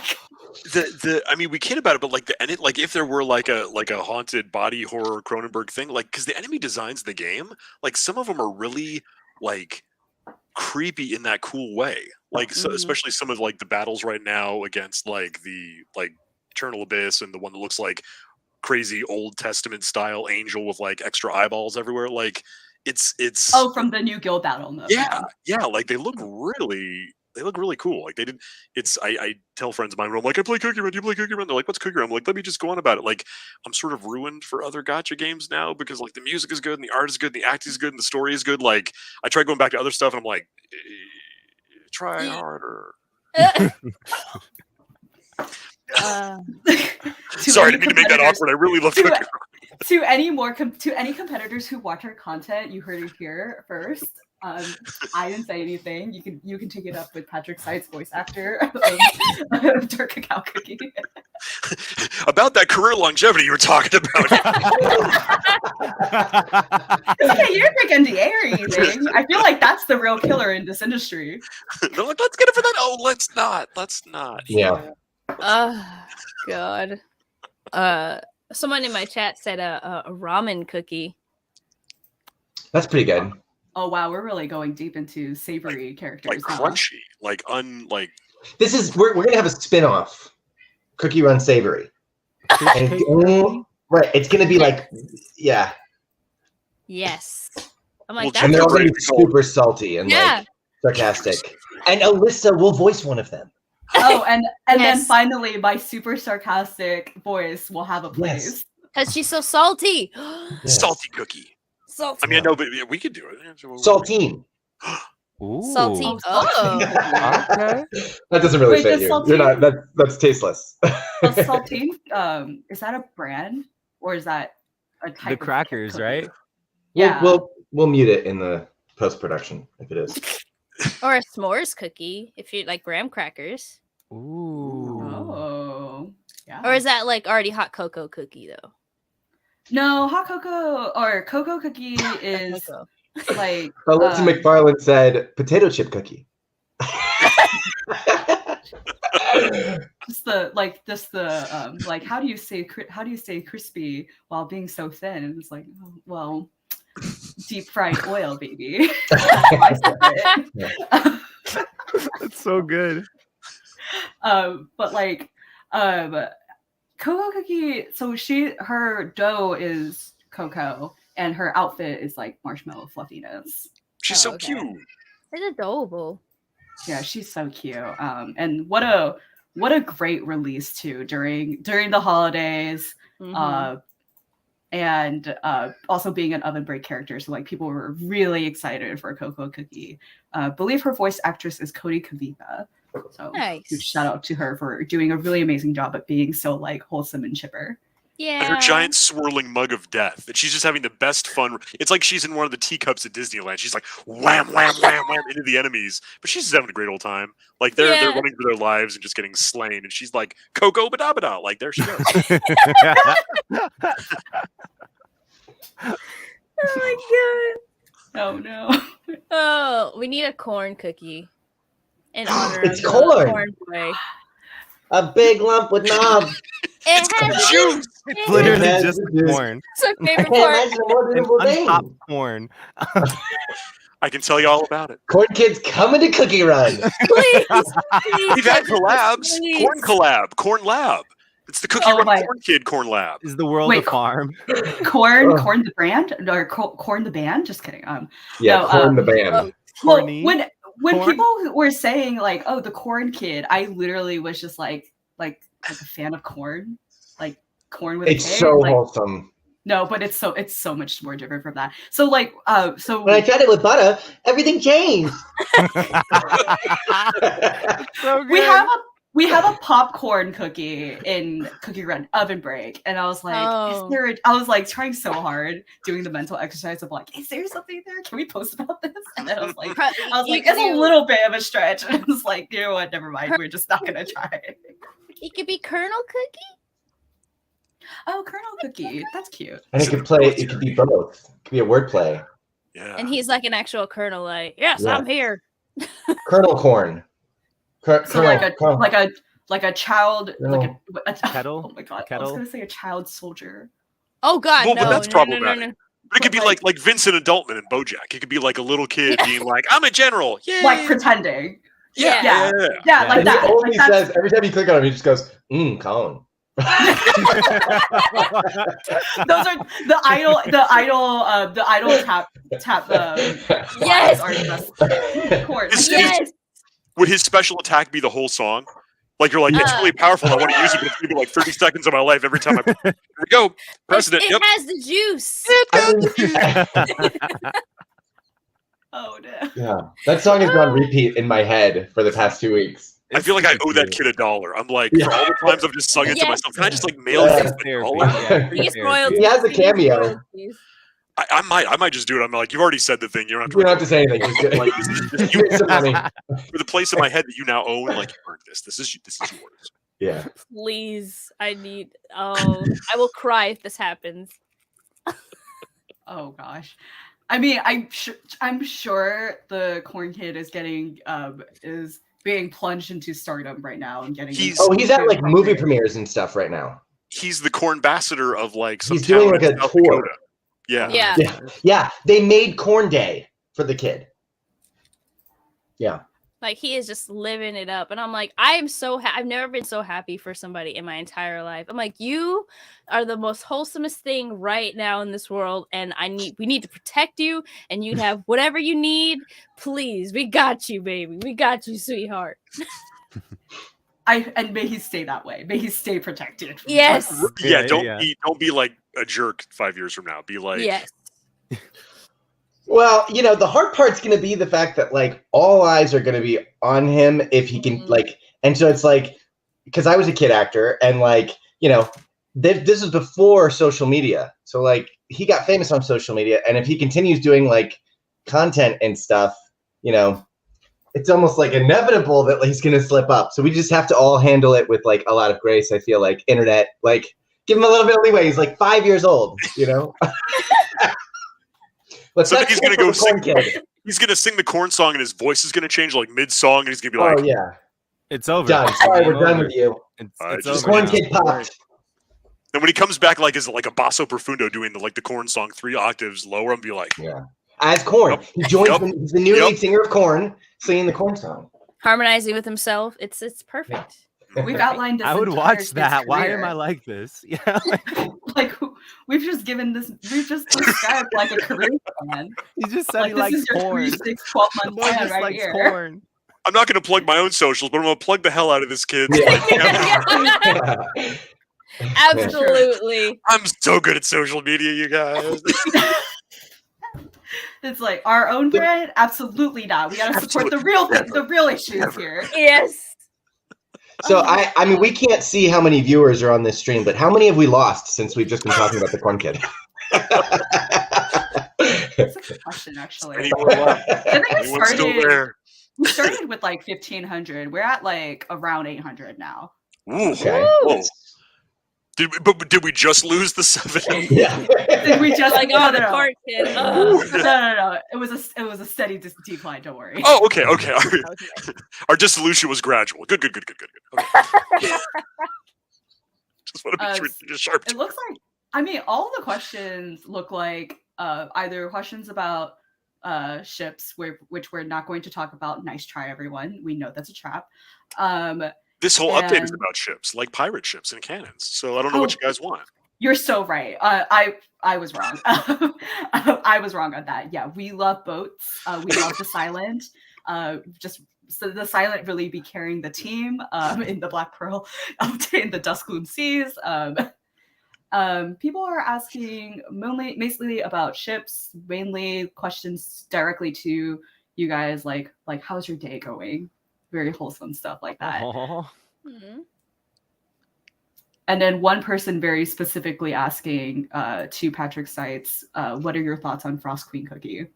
I mean, we kid about it, but like if there were like a haunted body horror Cronenberg thing, like because the enemy designs the game, like some of them are really like creepy in that cool way. Like so, especially some of like the battles right now against like the Eternal Abyss and the one that looks like crazy Old Testament style angel with like extra eyeballs everywhere. Like it's From the new guild battle mode. yeah. Like they look really cool. Like they did. I tell friends of mine, I'm like, I play Cookie Run. Do you play Cookie Run? They're like, what's Cookie Run? I'm like, let me just go on about it. Like I'm sort of ruined for other gacha games now because like the music is good and the art is good and the acting is good and the story is good. Like I try going back to other stuff and I'm like, try harder. Sorry, I didn't mean to make that awkward. I really love Cookie Run. To any competitors who watch our content, you heard it here first. I didn't say anything. You can take it up with Patrick Seitz, voice actor of Dark Cacao Cookie. About that career longevity you were talking about. It's okay, you didn't break NDA or anything. I feel like that's the real killer in this industry. They're like, let's get it for that. Oh, let's not. Let's not. Yeah. God. Someone in my chat said a ramen cookie. That's pretty good. Oh wow, we're really going deep into savory characters. Like crunchy, like This is we're gonna have a spin-off. Cookie Run Savory. Right. It's gonna be like Yes. I'm like, Well, that's and they're all gonna be pretty cool. super salty and like sarcastic. And Alyssa will voice one of them. Oh, and Yes. then finally my super sarcastic voice will have a place. because she's so salty. Yes. salty cookie. Salty. I mean, I know, but we could do it. Saltine. Ooh. Salty. Oh. Okay. That doesn't really Wait, fit does you. saltine- You're not that's tasteless. Does Saltine, is that a brand or is that a type The of crackers, cookie? right? Yeah. We'll mute it in the post-production if it is. Or a s'mores cookie if you like graham crackers. Ooh. Oh. Yeah. Or is that like already hot cocoa cookie though? No, hot cocoa or cocoa cookie is Cocoa. like Alyssa McFarland said potato chip cookie. just the like how do you say crispy while being so thin? And it's like, oh, well, deep fried oil, baby. That's so good. But like cocoa cookie, so her dough is cocoa and her outfit is like marshmallow fluffiness. She's so cute. It's adorable. Yeah, she's so cute. And what a great release too during the holidays. And also being an oven break character, so like people were really excited for Cocoa Cookie. Believe her voice actress is Cody Kaviva. So Nice. huge shout out to her for doing a really amazing job at being so like wholesome and chipper. Yeah. And her giant swirling mug of death. And she's just having the best fun. It's like she's in one of the teacups at Disneyland. She's like wham, wham, wham, wham into the enemies. But she's just having a great old time. Like they're running for their lives and just getting slain. And she's like, Coco Badabada. Like there she goes. Oh my god. Oh no. Oh, we need a corn cookie in honor It's of corn. Corn Boy. A big lump with knob. It has juice. It's literally It has just juice. corn. It's my I favorite can't part. imagine a more And beautiful thing. unpopped corn. I can tell you all about it. Corn Kids coming to Cookie Run. Please, We've had collabs. please. Corn collab. Corn lab. It's the Cookie Oh Run my- Corn Kid Corn Lab. Is the world Wait, a farm? Corn the brand or Corn the band? Just kidding. Yeah, No, Corn the band. Well, Corny? when Corn? people were saying like, "Oh, the Corn Kid," I literally was just like a fan of corn, like corn with. It's a K, so like, wholesome. No, but it's so much more different from that. So like, so When I tried it with butter, everything changed. So we good. we have a popcorn cookie in Cookie Run Oven Break, and I was like, Oh. is there? I was like trying so hard doing the mental exercise of like, is there something there? Can we post about this? And then I was like, it's a little bit of a stretch. And I was like, you know what? Never mind. We're just not gonna try it. It could be Colonel Cookie. Oh, Colonel Cookie, that's cute. And it could play. It could be both. It could be a wordplay. Yeah. And he's like an actual colonel, like, yes, Yeah. I'm here. Colonel Corn. So like a child, like a Kettle? Oh my god, I Kettle? was gonna say a child soldier. Oh God, Well, no, but that's no, problematic. no, no. But it could be like Vincent Adultman and BoJack. It could be like a little kid being like, "I'm a general." Yeah. Like pretending. Yeah. Yeah, like And that. he only Like that's- says every time you click on him, he just goes, "Cone." those are the idol tap Yes. are the best. Corn. Yes. Would his special attack be the whole song? Like you're like, it's really powerful. I want to use it, but it's gonna be like 30 seconds of my life every time I here we go. President. It Yep. has the juice. Oh no. Yeah, that song has been on repeat in my head for the past 2 weeks. I feel like I owe that kid $1. I'm like, for all the times I've just sung it to Yes. myself, can I just like mail Yeah. this $1? He gets royalties. He has a He gets cameo. royalties. I might just do it. I'm like, you've already said the thing. You don't have to. You don't have to say anything. Just get Like, give me some money. for the place in my head that you now own, like you earned this. This is yours. Yeah. Please, I need. Oh, I will cry if this happens. Oh gosh. I mean, I'm sure the Corn Kid is getting is being plunged into stardom right now and getting. He's at like movie premieres and stuff right now. He's the corn ambassador of like some He's doing town like in a South tour. Dakota. Yeah. Yeah. Yeah. They made Corn Day for the kid. Yeah. Like he is just living it up, and I'm like, I am so. I've never been so happy for somebody in my entire life. I'm like, you are the most wholesomest thing right now in this world, and we need to protect you, and you have whatever you need. Please, we got you, baby. We got you, sweetheart. And may he stay that way. May he stay protected. from Yes. us. Yeah. Don't be like a jerk 5 years from now. Be like, Yes. Well, the hard part's going to be the fact that like all eyes are going to be on him if he can like, and so it's like, because I was a kid actor and like, this is before social media. So like he got famous on social media. And if he continues doing like content and stuff, it's almost like inevitable that he's going to slip up. So we just have to all handle it with like a lot of grace. I feel like internet, like give him a little bit of leeway. He's like 5 years old, So he's gonna go sing. He's gonna sing the corn song, and his voice is gonna change like mid-song, and he's gonna be like, "Oh yeah, it's over. Done. Sorry, we're done with you." It's just over Corn now. Kid popped. Then when he comes back, like as like a basso profundo doing the corn song 3 octaves lower, I'm be like, yeah, as Corn. Yep. He joins. Yep. He's the new lead singer of Corn, singing the Corn song. Harmonizing with himself. It's perfect. We've outlined this. I would entire watch kid's that. Why career. am I like this? Yeah. Like we've just described like a career plan. He just said Like he this likes is your corn. 3, 6, 12-month No, he plan just right likes here. corn. I'm not gonna plug my own socials, but I'm gonna plug the hell out of this kid. Absolutely. I'm so good at social media, you guys. It's like our own brand? Absolutely not. We gotta support the real things, the real issues here. Yes. So I mean, we can't see how many viewers are on this stream, but how many have we lost since we've just been talking about the Corn Kid? That's a good question, actually. Anyone left? I think Anyone still there? we started with like 1,500. We're at like around 800 now. Ooh, Okay. whoa. Did we just lose the 7? Yeah. Did we just Like, no, oh, the no, court kid. no. It was a steady decline. Don't worry. Oh, okay. Our dissolution was gradual. Good. Okay. Just want to be sure just sharp. It looks like, I mean, all the questions look like either questions about ships, which we're not going to talk about. Nice try, everyone. We know that's a trap. This whole update is about ships, like pirate ships and cannons. So I don't know what you guys want. You're so right. I was wrong. I was wrong on that. Yeah, we love boats. We love the Silent. Just so the Silent really be carrying the team in the Black Pearl, in the Duskloon Seas. People are asking mainly about ships, mainly questions directly to you guys, like how's your day going? Very wholesome stuff like that. Mm-hmm. And then one person very specifically asking to Patrick Seitz, what are your thoughts on Frost Queen Cookie?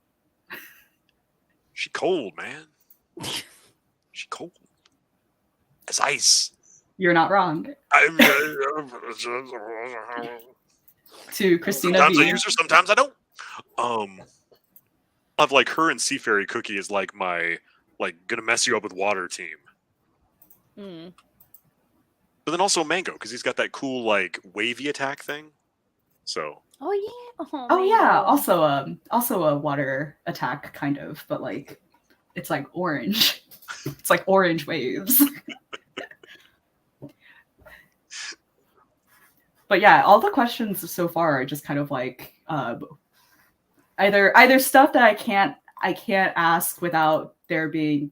She cold, man. She cold. As ice. You're not wrong. To Christina Sometimes V. I use her, sometimes I don't. I have like her and Seaferry Cookie is like my gonna mess you up with water team. Mm. But then also Mango, because he's got that cool like wavy attack thing. So. Oh yeah. Oh yeah. Also a water attack kind of, but like it's like orange. It's like orange waves. But yeah, all the questions so far are just kind of like either stuff that I can't ask without there being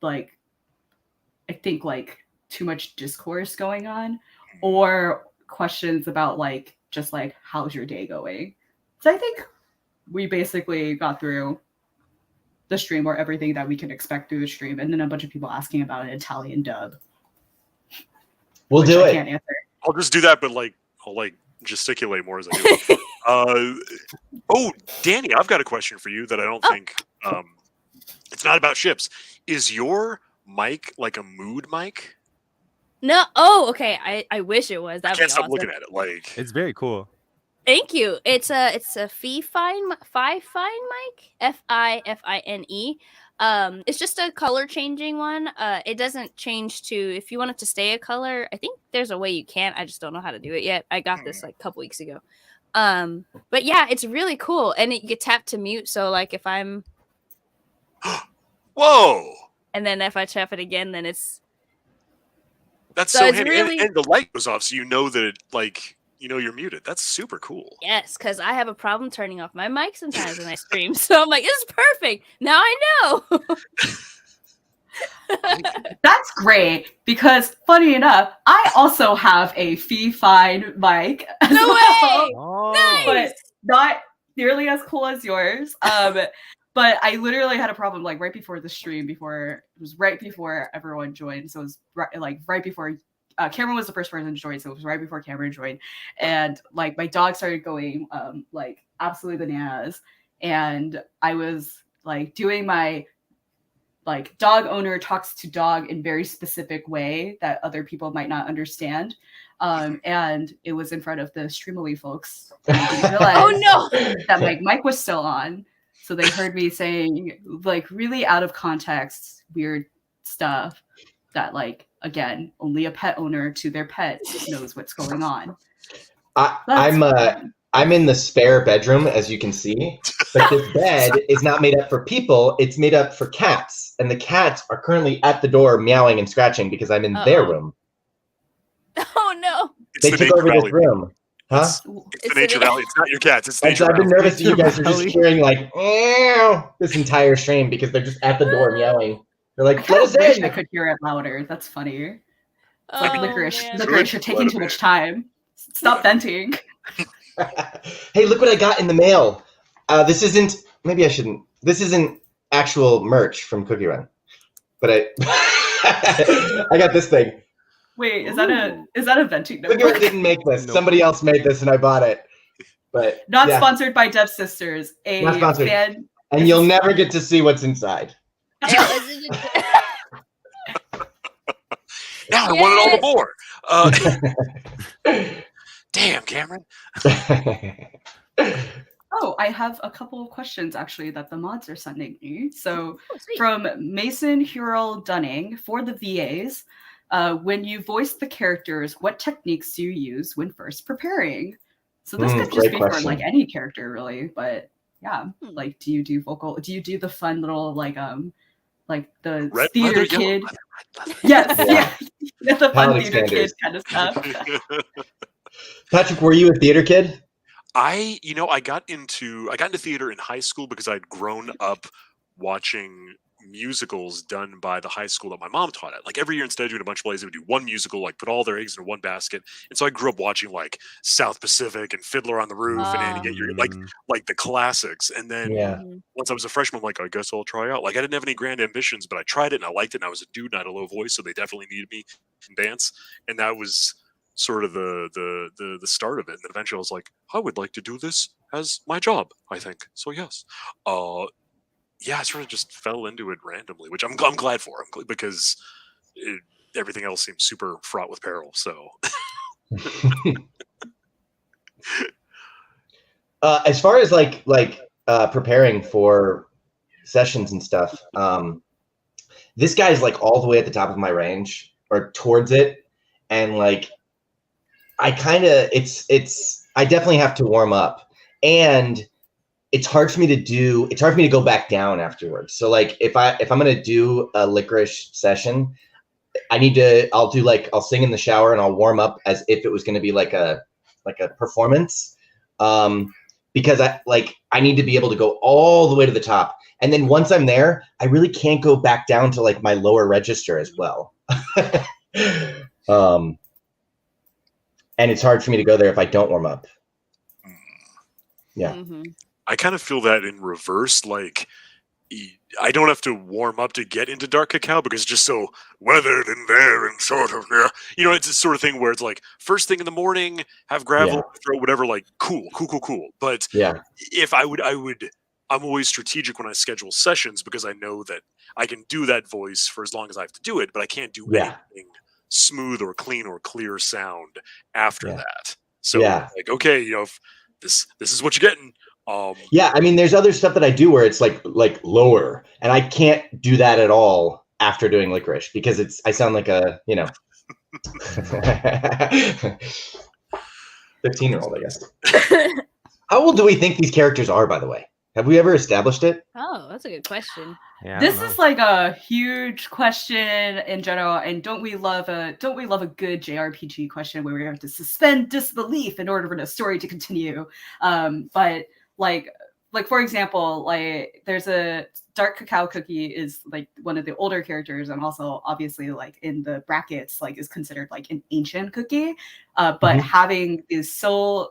like, I think like too much discourse going on, or questions about like just like how's your day going. So I think we basically got through the stream, or everything that we can expect through the stream, and then a bunch of people asking about an Italian dub. We'll do I it. can't answer. I'll just do that, but I'll gesticulate more as I do. Oh, Dani, I've got a question for you that I don't think it's not about ships. Is your mic like a mood mic? No. Oh, okay. I wish it was. That'd I can't be stop awesome. looking at it. Like It's very cool. Thank you. It's a Fifine mic. Fine. It's just a color changing one. It doesn't change to, if you want it to stay a color, I think there's a way you can. I just don't know how to do it yet. I got this like a couple weeks ago. But yeah, it's really cool, and you get tapped to mute. So like if I'm, whoa, and then if I tap it again, then it's. That's so it's handy. really... and the light goes off, so you know that you're muted. That's super cool. Yes, because I have a problem turning off my mic sometimes when I stream. So I'm like, this is perfect. Now I know. That's great, because funny enough, I also have a Fifine mic. No way! Oh. Nice! But not nearly as cool as yours. But I literally had a problem like right before the stream, right before everyone joined. So it was right before Cameron was the first person to join, so it was right before Cameron joined, and like my dog started going like absolutely bananas, and I was like doing my like dog owner talks to dog in very specific way that other people might not understand, and it was in front of the Streamily folks. Oh no! That my mic was still on, so they heard me saying like really out of context weird stuff that like, again, only a pet owner to their pet knows what's going on. I'm in the spare bedroom, as you can see, but this bed is not made up for people. It's made up for cats, and the cats are currently at the door meowing and scratching because I'm in their room. Oh no! They took over this room. Huh? It's the Nature Valley. It's not your cats. It's Nature I've been Valley. nervous that you guys are just hearing like meow this entire stream because they're just at the door meowing. They're like, let us wish in. I could hear it louder. That's funny. It's like Licorice. Man. Licorice, you're taking too much time. Stop venting. Hey, look what I got in the mail. This isn't. Maybe I shouldn't. This isn't actual merch from Cookie Run, but I got this thing. Wait, is that a venting Cookie Run notebook? didn't make this. Somebody else made this, and I bought it. But Not yeah, sponsored by Dev Sisters. not sponsored. Fan. And you'll never get to see what's inside. Now I want it all the more. Damn, Cameron. Oh, I have a couple of questions actually that the mods are sending me. So from Mason Hurrell Dunning for the VAs, when you voice the characters, what techniques do you use when first preparing? So this could just be for like any character really, but yeah, like do you do the fun little like the Red theater leather, kid? Yes, yeah, the fun theater kid kind of stuff. Patrick, were you a theater kid? I got into theater in high school because I'd grown up watching musicals done by the high school that my mom taught at. Like every year, instead of doing a bunch of plays, they would do one musical, like put all their eggs in one basket. And so I grew up watching like South Pacific and Fiddler on the Roof and Annie Get Your like the classics. And then once I was a freshman, I'm like, I guess I'll try out. Like I didn't have any grand ambitions, but I tried it and I liked it. And I was a dude and I had a low voice, so they definitely needed me in dance. And that was sort of the start of it. And then eventually I was like, I would like to do this as my job, I think. So yes. I sort of just fell into it randomly, which I'm glad for, because everything else seems super fraught with peril. So, as far as like preparing for sessions and stuff, this guy's like all the way at the top of my range or towards it, and like I definitely have to warm up, and it's hard for me to go back down afterwards. So like if I'm gonna do a Licorice session, I'll sing in the shower and I'll warm up as if it was gonna be like a performance. Because I need to be able to go all the way to the top. And then once I'm there, I really can't go back down to like my lower register as well. And it's hard for me to go there if I don't warm up. Yeah. Mm-hmm. I kind of feel that in reverse. Like, I don't have to warm up to get into Dark Cacao because it's just so weathered in there and sort of, it's a sort of thing where it's like first thing in the morning, have gravel, throw whatever, like cool. But if I'm always strategic when I schedule sessions because I know that I can do that voice for as long as I have to do it, but I can't do anything smooth or clean or clear sound after that. So like, okay, if this is what you're getting. I mean, there's other stuff that I do where it's like lower, and I can't do that at all after doing Licorice because I sound like a 15-year-old, I guess. How old do we think these characters are, by the way? Have we ever established it? Oh, that's a good question. Yeah, this is like a huge question in general, and don't we love a good JRPG question where we have to suspend disbelief in order for the story to continue? But like for example, like there's a Dark Cacao cookie is like one of the older characters, and also obviously like in the brackets like is considered like an ancient cookie. But having the soul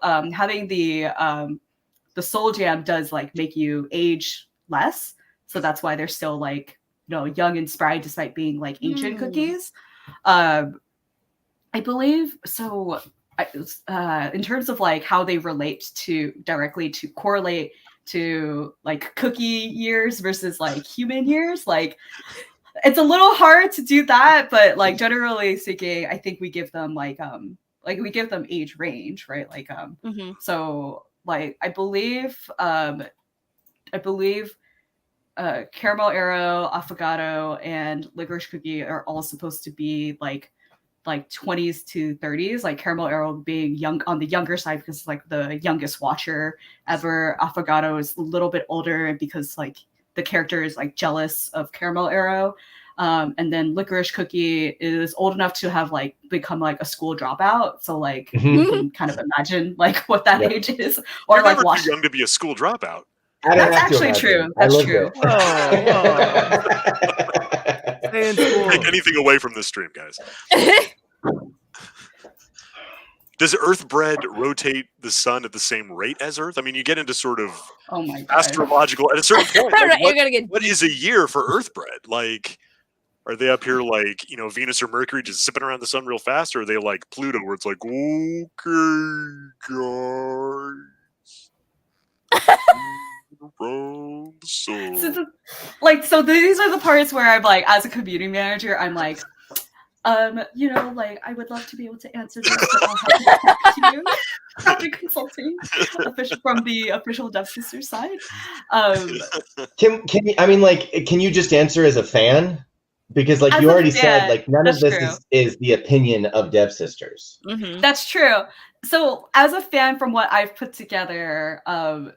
jam does like make you age less, so that's why they're still like young and spry despite being like ancient cookies. I believe so. In terms of like how they relate to correlate to like cookie years versus like human years, like it's a little hard to do that, but like generally speaking, I think we give them we give them age range, right? Like so like I believe Caramel Arrow, Affogato, and Licorice Cookie are all supposed to be like 20s to 30s, like Caramel Arrow being young on the younger side because it's like the youngest watcher ever. Affogato is a little bit older because like the character is like jealous of Caramel Arrow. And then Licorice Cookie is old enough to have like become like a school dropout. So like you can kind of imagine like what that age is. Or You're like never too young to be a school dropout. That's actually true. That's true. Take anything away from this stream, guys. Does Earth bread rotate the sun at the same rate as Earth? I mean, you get into sort of astrological at a certain point. Like, what is a year for Earth bread? Like, are they up here like Venus or Mercury just zipping around the sun real fast, or are they like Pluto, where it's like, okay, guys. So these are the parts where I'm like, as a community manager, I'm like, You know, like I would love to be able to answer this, but I'll have to get back to you after consulting from the official Dev Sisters side. Can you? I mean, like, can you just answer as a fan? Because like As you a already fan, said, like none of that's this true. is the opinion of Dev Sisters. Mhm. That's true. So as a fan, from what I've put together,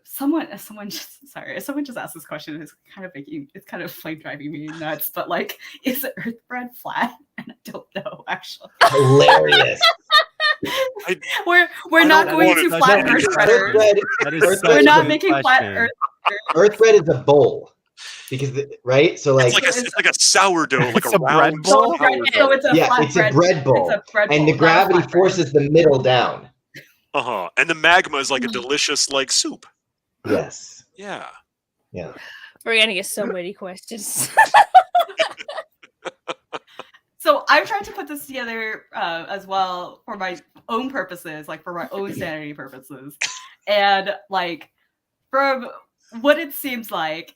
someone just asked this question. It's kind of like driving me nuts. But like, is Earthbread flat? And I don't know actually. Hilarious. We're not going to flat Earthbreaders. We're not making flat Earth. Earthbread is a bowl. Because right, so like it's like a sourdough, like It's a a bread round bowl? So it's a flat it's a bread bowl, It's a bread and bowl, the gravity forces the middle down. And the magma is like a delicious like soup. Yes. Yeah. Yeah. We're gonna get so many questions. So I've tried to put this together as well for my own purposes, like for my own sanity purposes, and like from what it seems like.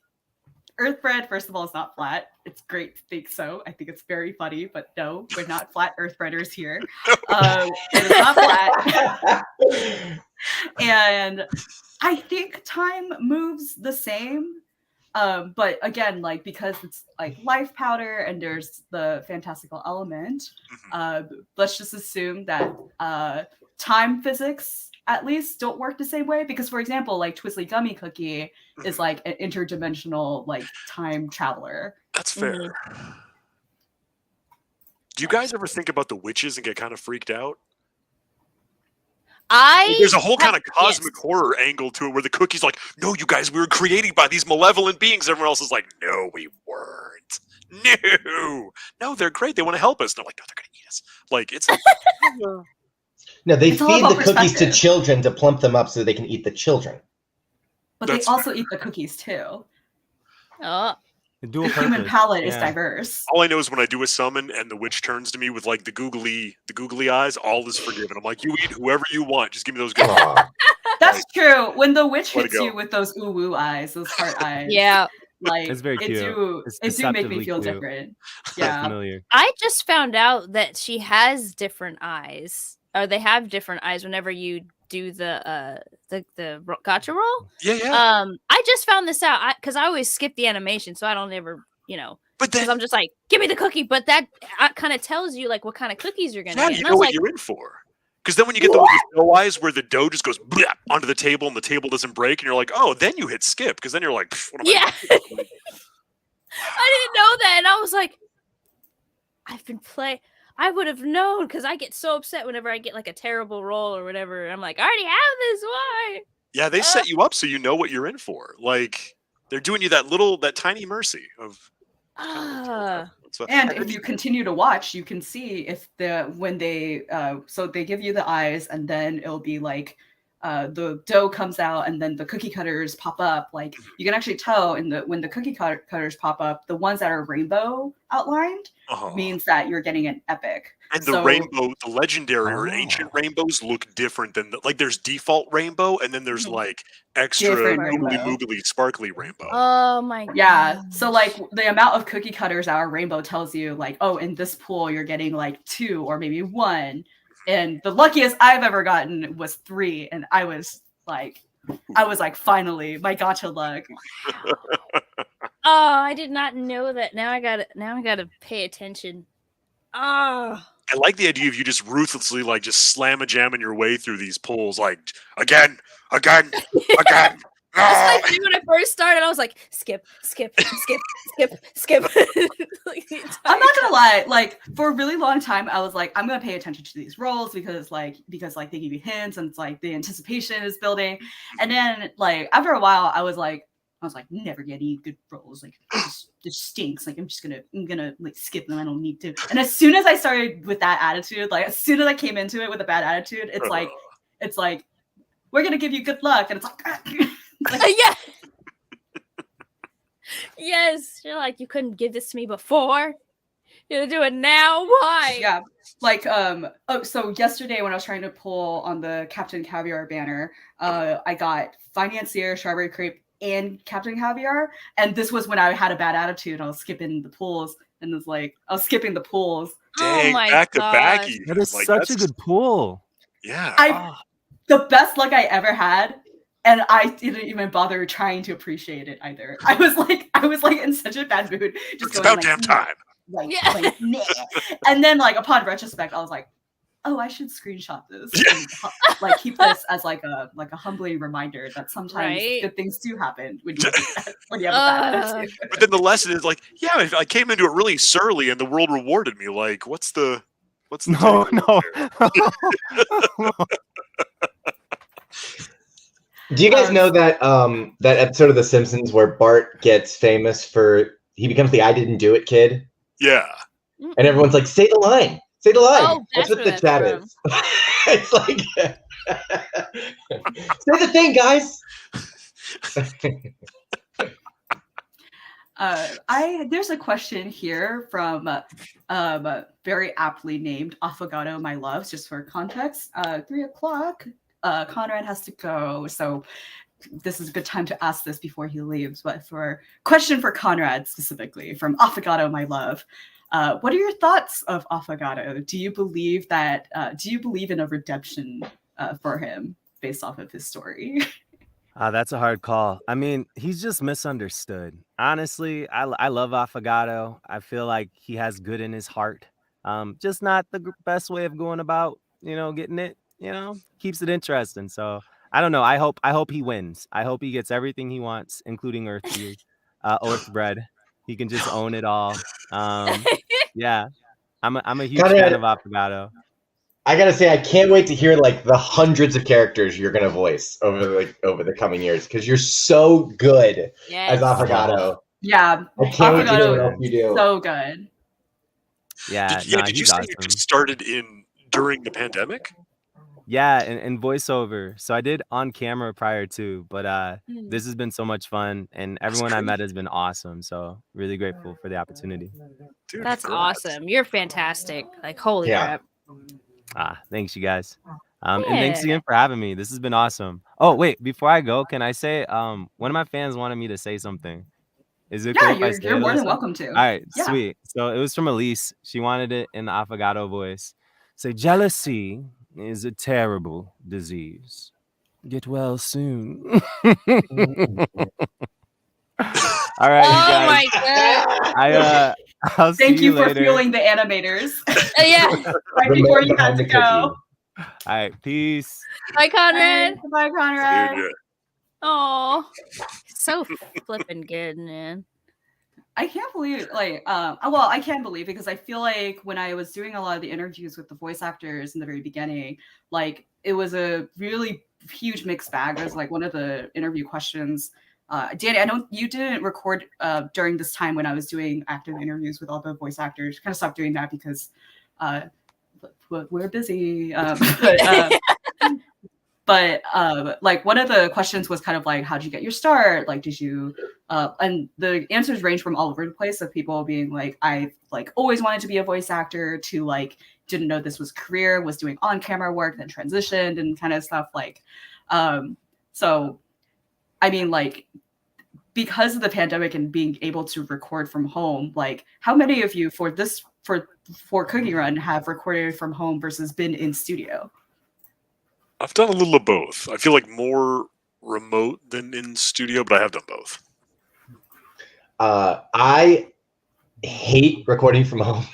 Earthbread, first of all, is not flat. It's great to think so. I think it's very funny, but no, we're not flat Earthbreaders here. It is not flat. And I think time moves the same. But again, like because it's like life powder and there's the fantastical element, let's just assume that time physics at least don't work the same way. Because for example, like Twizzly Gummy Cookie is like an interdimensional like time traveler. That's fair. Do you guys ever think about the witches and get kind of freaked out? There's a whole kind of cosmic horror angle to it where the cookie's like, no, you guys, we were created by these malevolent beings. Everyone else is like, no, we weren't. No, they're great. They want to help us. They're like, no, they're going to eat us. Like, it's... No, they It's all feed about the cookies to perspective. children to plump them up so they can eat the children. But That's they also eat the cookies too. Oh. Dual The human purpose. palate is Yeah. diverse. All I know is when I do a summon and the witch turns to me with like the googly eyes, all is forgiven. I'm like, you eat whoever you want. Just give me those good Aw. That's true. When the witch Let it hits go. you with those ooh woo eyes, those heart eyes. Yeah. Like It's very cute. It's it do make me deceptively feel cute. different. So Yeah. familiar. I just found out that she has different eyes, or they have different eyes whenever you do the gotcha roll. Yeah. I just found this out because I always skip the animation, so I don't ever, But because then, I'm just like, give me the cookie. But that kind of tells you like what kind of cookies you're gonna yeah, get. you And I know was what like, you're in for. Because then when you get the one with no eyes where the dough just goes blap onto the table and the table doesn't break, and you're like, oh, then you hit skip. Because then you're like, what am yeah. I I doing? didn't know that, and I was like, I would have known because I get so upset whenever I get like a terrible roll or whatever. I'm like, I already have this. Why? Yeah, they set you up so you know what you're in for. Like they're doing you that tiny mercy of. So, And if you continue to watch, you can see if when they so they give you the eyes, and then it'll be like the dough comes out, and then the cookie cutters pop up. Like you can actually tell when the cookie cutters pop up, the ones that are rainbow outlined means that you're getting an epic. And the rainbow, the legendary or ancient rainbows look different than like there's default rainbow, and then there's like extra Different googly rainbow. moogly sparkly rainbow. Oh my god. Yeah. So like the amount of cookie cutters our rainbow tells you like, oh, in this pool you're getting like 2 or maybe 1. And the luckiest I've ever gotten was 3. And I was like, finally, my gotcha luck. Oh, I did not know that. Now I gotta pay attention. Oh. I like the idea of you just ruthlessly like just slam a jamming your way through these pools, like again. That's what I did when I first started. I was like, skip. Like, I'm not gonna lie, like for a really long time, I was like, I'm gonna pay attention to these roles because they give you hints and it's like the anticipation is building. And then like after a while, I was like, never get any good roles. Like this stinks. Like I'm gonna like skip them. I don't need to. And as soon as I started with that attitude, like as soon as I came into it with a bad attitude, it's like we're gonna give you good luck, and it's like. Yeah. Yes, you're like, you couldn't give this to me before. You're gonna do it now. Why? Yeah, like so yesterday when I was trying to pull on the Captain Caviar banner, I got Financier, Strawberry Crepe, and Captain Caviar. And this was when I had a bad attitude. I was skipping the pools and was like, I was skipping the pools. Dang, my back to back. gosh. That is such a good pool. Yeah. The best luck I ever had. And I didn't even bother trying to appreciate it either. I was like in such a bad mood. Just It's going, about damn time. Like, nah. And then like upon retrospect, I was like, oh, I should screenshot this. And, like keep this as like a humbling reminder that sometimes good things do happen when you have a bad attitude. But then the lesson is like, yeah, I came into it really surly and the world rewarded me. Like, what's the no. Do you guys know that that episode of The Simpsons where Bart gets famous for he becomes the I didn't do it kid? Yeah. And everyone's like, say the line. Say the line. Oh, that's what where the chat from. is. It's like say the thing, guys. There's a question here from very aptly named Affogato My Loves, just for context. 3:00. Conrad has to go, so this is a good time to ask this before he leaves. But for question for Conrad specifically from Affogato My Love, what are your thoughts of Affogato? Do you believe that? Do you believe in a redemption for him based off of his story? That's a hard call. I mean, he's just misunderstood. Honestly, I love Affogato. I feel like he has good in his heart. Just not the best way of going about, getting it. Keeps it interesting. So I don't know. I hope he wins. I hope he gets everything he wants, including Earthbread. He can just own it all. Yeah, I'm a huge fan of Affogato. I gotta say, I can't wait to hear like the hundreds of characters you're gonna voice over the coming years because you're so good as Affogato. Yeah, I can't wait to hear what else you do. So good. Yeah. Did you say you just started during the pandemic? Yeah, and voiceover. So I did on camera prior to, but this has been so much fun, and everyone I met has been awesome. So really grateful for the opportunity. Dude, that's awesome. You're fantastic. Like holy crap. Thanks, you guys. And thanks again for having me. This has been awesome. Oh wait, before I go, can I say one of my fans wanted me to say something? Is it cool if I say you're more than welcome to. All right, sweet. So it was from Elise. She wanted it in the Affogato voice. Say, jealousy is a terrible disease. Get well soon. All right, you guys. Oh my god. I'll Thank see you later. for fueling the animators. Yeah. Right before you had to go. All right, peace. Bye, Conrad. Bye, Conrad. Oh, so flipping good, man. I can't believe, I can't believe because I feel like when I was doing a lot of the interviews with the voice actors in the very beginning, like it was a really huge mixed bag. It was like one of the interview questions. Dani, I know you didn't record during this time when I was doing active interviews with all the voice actors. Kind of stopped doing that because we're busy. But like one of the questions was kind of like, how did you get your start? Like, did you, and the answers range from all over the place of people being like, I like always wanted to be a voice actor to like, didn't know this was career, was doing on-camera work, then transitioned and kind of stuff like, so, I mean, like, because of the pandemic and being able to record from home, like how many of you for Cookie Run have recorded from home versus been in studio? I've done a little of both. I feel like more remote than in studio, but I have done both. I hate recording from home.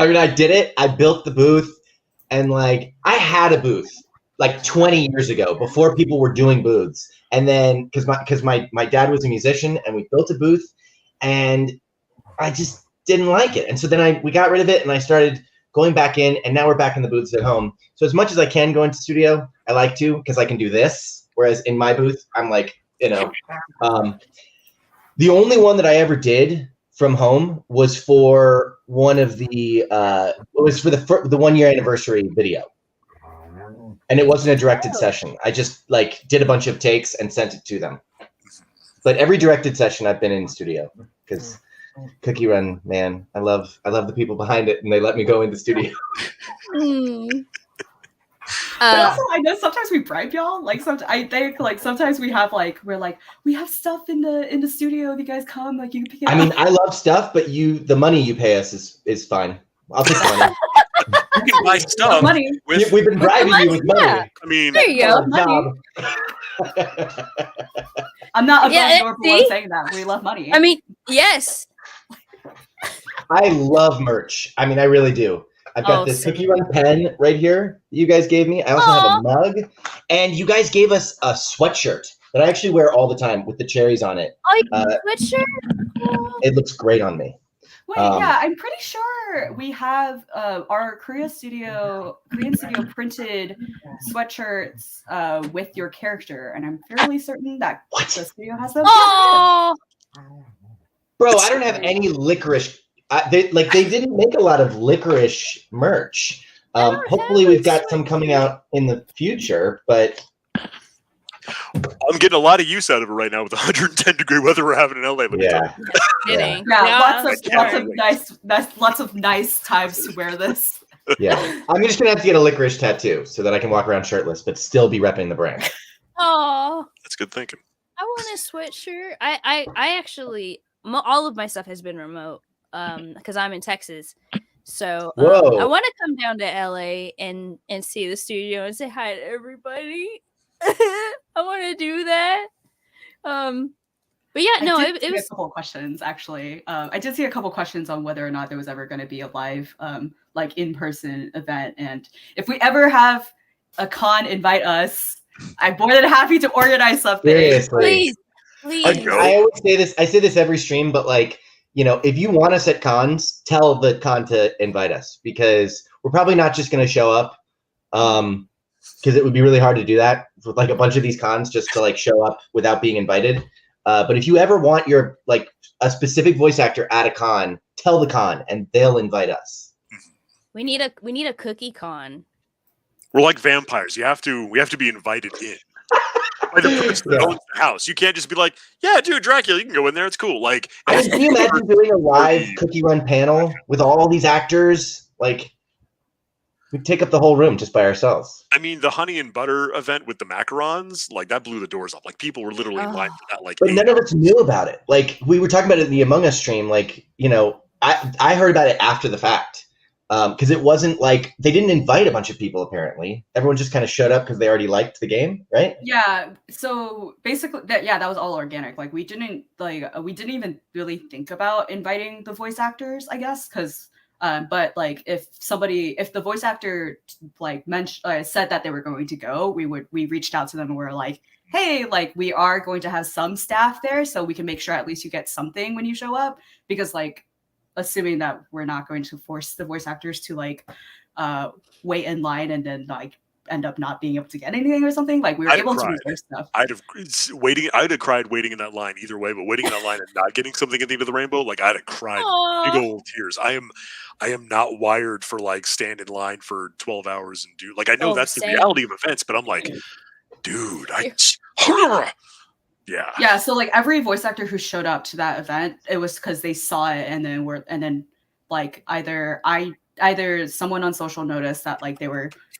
I mean, I did it. I built the booth, and like I had a booth like 20 years ago before people were doing booths. And then because my dad was a musician, and we built a booth, and I just didn't like it. And so then we got rid of it, and I started going back in, and now we're back in the booths at home. So as much as I can go into studio, I like to because I can do this. Whereas in my booth, I'm like, the only one that I ever did from home was for one of the it was for the 1 year anniversary video, and it wasn't a directed session. I just like did a bunch of takes and sent it to them. But every directed session I've been in studio because Cookie Run, man, I love the people behind it, and they let me go in the studio. But also, I know sometimes we bribe y'all. Like, I think like sometimes we have like we have stuff in the studio. If you guys come, like you can pick it up. I mean, I love stuff, but the money you pay us is fine. I'll take the money. You can buy stuff. Money. With, We've been bribing you with money. Yeah. I mean, There you go. Money. I'm not above board for saying that. We love money. I mean, yes. I love merch. I mean, I really do. I've got this Cookie Run pen right here that you guys gave me. I also have a mug. And you guys gave us a sweatshirt that I actually wear all the time with the cherries on it. Sweatshirt? It looks great on me. Wait, yeah, I'm pretty sure we have our Korean studio printed sweatshirts with your character, and I'm fairly certain that the studio has them. Oh, bro, I don't have any Licorice. They didn't make a lot of Licorice merch. Hopefully, we've got some coming out in the future, but. I'm getting a lot of use out of it right now with the 110-degree weather we're having in LA. Yeah. Lots of nice times to wear this. Yeah, I'm just gonna have to get a Licorice tattoo so that I can walk around shirtless, but still be repping the brand. Oh, that's good thinking. I want a sweatshirt. I actually all of my stuff has been remote because I'm in Texas. So I want to come down to LA and see the studio and say hi to everybody. I want to do that. But yeah, no, it was a couple of questions actually. I did see a couple questions on whether or not there was ever going to be a live, like in-person event, and if we ever have a con invite us, I'm more than happy to organize something. Seriously. Please. I always say this. I say this every stream, but like, you know, if you want us at cons, tell the con to invite us because we're probably not just going to show up. Because it would be really hard to do that with like a bunch of these cons just to like show up without being invited. But if you ever want your like a specific voice actor at a con, tell the con and they'll invite us. We need a cookie con. We're like vampires. We have to be invited in. By the person that owns the house. You can't just be like, yeah, dude, Dracula, you can go in there. It's cool. Like, can you imagine doing a live Cookie Run panel with all these actors? Like, we'd take up the whole room just by ourselves. I mean, the honey and butter event with the macarons, like that blew the doors up. Like people were literally in line for that. Like, but none of us knew about it. Like we were talking about it in the Among Us stream. Like, you know, I heard about it after the fact because it wasn't like they didn't invite a bunch of people. Apparently, everyone just kind of showed up because they already liked the game, right? Yeah. So basically, that was all organic. Like we didn't even really think about inviting the voice actors, I guess, because. But like if the voice actor like mentioned said that they were going to go, we reached out to them and we're like, hey, like we are going to have some staff there, so we can make sure at least you get something when you show up, because like assuming that we're not going to force the voice actors to like wait in line and then like end up not being able to get anything or something. Like we were able to reserve stuff. I'd have cried waiting in that line either way, but waiting in that line and not getting something at the end of the rainbow, like I'd have cried big old tears. I am not wired for like stand in line for 12 hours and do like I know that's the reality of events, but I'm like, dude, yeah. So like every voice actor who showed up to that event, it was because they saw it and then like either someone on social noticed that like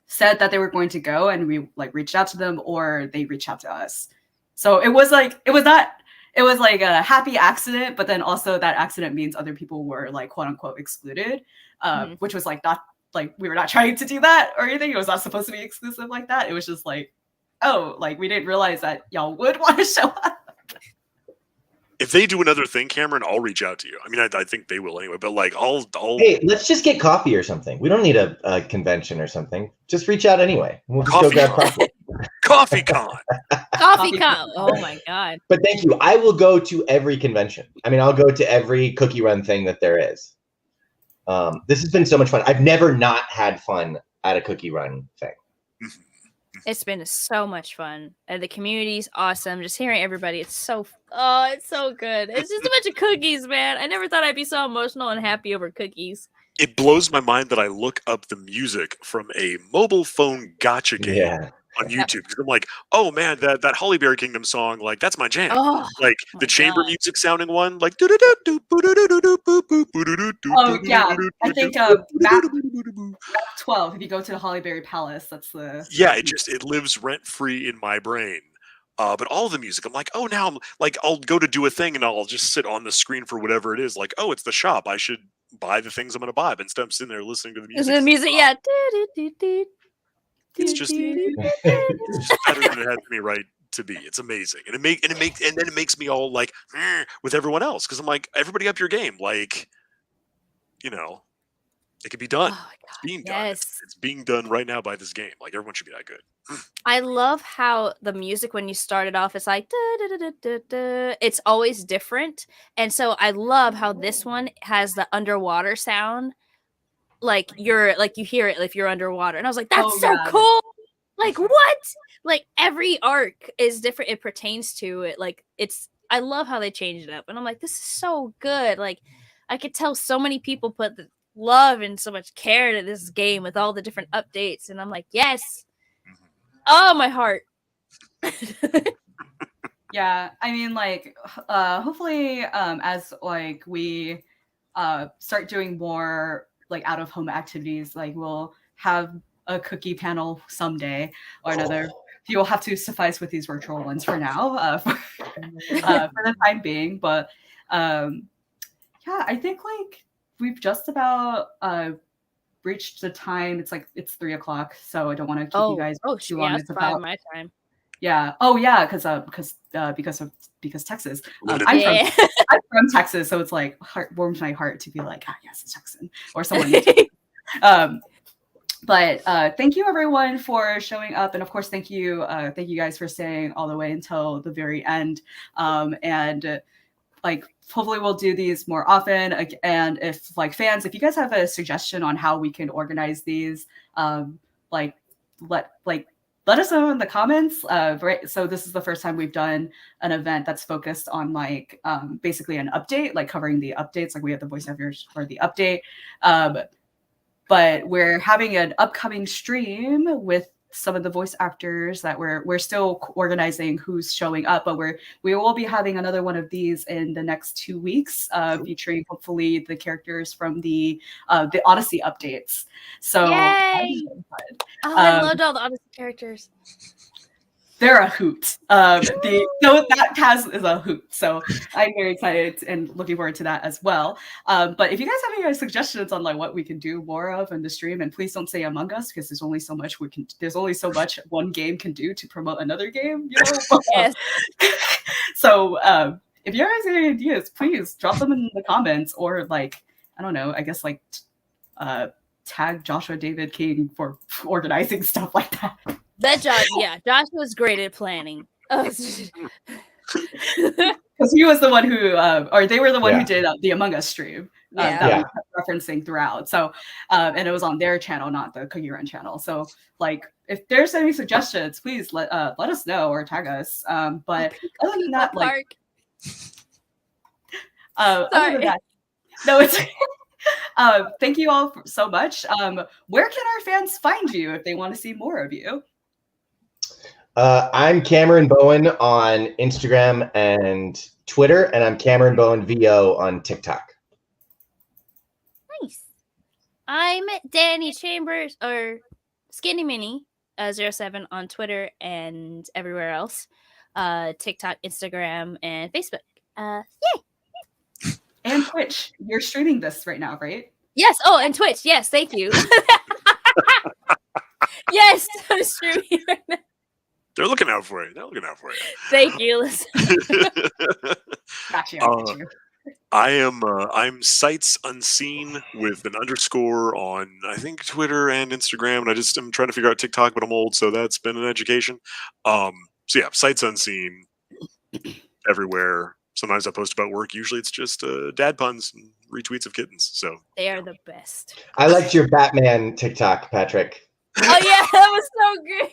said that they were going to go and we like reached out to them, or they reached out to us. So it was like a happy accident, but then also that accident means other people were like quote unquote excluded, which was like not like we were not trying to do that or anything. It was not supposed to be exclusive like that. It was just like, oh, like we didn't realize that y'all would want to show up. If they do another thing, Cameron, I'll reach out to you. I mean, I think they will anyway, but like I'll Hey, let's just get coffee or something. We don't need a convention or something. Just reach out anyway. We'll just go grab coffee. Coffee con. Coffee con. Oh my god. But thank you. I will go to every convention. I mean, I'll go to every Cookie Run thing that there is. This has been so much fun. I've never not had fun at a Cookie Run thing. It's been so much fun. The community's awesome. Just hearing everybody, it's so good. It's just a bunch of cookies, man. I never thought I'd be so emotional and happy over cookies. It blows my mind that I look up the music from a mobile phone gacha game on YouTube because I'm like, oh man, that Hollyberry Kingdom song, like that's my jam. Oh, Like the chamber music sounding one, like oh yeah, I think map 12. If you go to the Hollyberry Palace, that's the it lives rent free in my brain. But all the music, I'm like, oh, now I'm like, I'll go to do a thing and I'll just sit on the screen for whatever it is. Like, oh, it's the shop. I should buy the things I'm going to buy. But instead, I'm sitting there listening to the music. The music, yeah. It's just better than it has to be right to be. It's amazing, and then it makes me all like with everyone else because I'm like, everybody up your game, like, you know, it could be done. Oh it's being done. yes. It's being done right now by this game. Like everyone should be that good. I love how the music when you start it off, it's like it's always different, and so I love how this one has the underwater sound. Like you hear it if you're underwater, and I was like, that's so cool. Like what? Like every arc is different. It pertains to it. Like I love how they changed it up, and I'm like, this is so good. Like I could tell so many people put the love and so much care to this game with all the different updates, and I'm like, yes. Oh, my heart. Yeah, I mean, like, hopefully, as like we start doing more like out of home activities, like we'll have a cookie panel someday or another. You'll have to suffice with these virtual ones for now, for the time being. But yeah, I think like we've just about reached the time. It's 3:00, so I don't want to keep you guys too long. It's about my time. Yeah. Oh yeah, because Texas. I'm from Texas, so it's like warms my heart to be like, yes, it's Texan or someone. But thank you everyone for showing up, and of course thank you guys for staying all the way until the very end. And like hopefully we'll do these more often. And if like fans, if you guys have a suggestion on how we can organize these, let us know in the comments. Right. So this is the first time we've done an event that's focused on like basically an update, like covering the updates. Like we have the voice actors for the update. But we're having an upcoming stream with some of the voice actors that we're still organizing who's showing up, but we will be having another one of these in the next 2 weeks, featuring hopefully the characters from the Odyssey updates. So yay! I loved all the Odyssey characters. They're a hoot. That cast is a hoot. So I'm very excited and looking forward to that as well. But if you guys have any suggestions on like what we can do more of in the stream, and please don't say Among Us because there's only so much one game can do to promote another game. You know? Yes. So if you guys have any ideas, please drop them in the comments or like I don't know. I guess like tag Joshua David King for organizing stuff like that. Josh was great at planning. Because he was the one who, or they were the one who did the Among Us stream that we kept referencing throughout. So, and it was on their channel, not the Cookie Run channel. So, like, if there's any suggestions, please let us know or tag us. But other than that, like, other than that, no, it's. Thank you all so much. Where can our fans find you if they want to see more of you? I'm Cameron Bowen on Instagram and Twitter, and I'm Cameron Bowen VO on TikTok. Nice. I'm Dani Chambers or Skinny Mini 07 on Twitter and everywhere else. TikTok, Instagram, and Facebook. Yay! And Twitch. You're streaming this right now, right? Yes. Oh, and Twitch. Yes. Thank you. Yes, I'm streaming right now. They're looking out for you. Thank you. Gotcha. I'm Seitz Unseen with an underscore on I think Twitter and Instagram, and I'm trying to figure out TikTok, but I'm old, so that's been an education. So yeah, Seitz Unseen everywhere. Sometimes I post about work. Usually it's just dad puns and retweets of kittens. So they are the best. I liked your Batman TikTok, Patrick. Oh yeah, that was so great.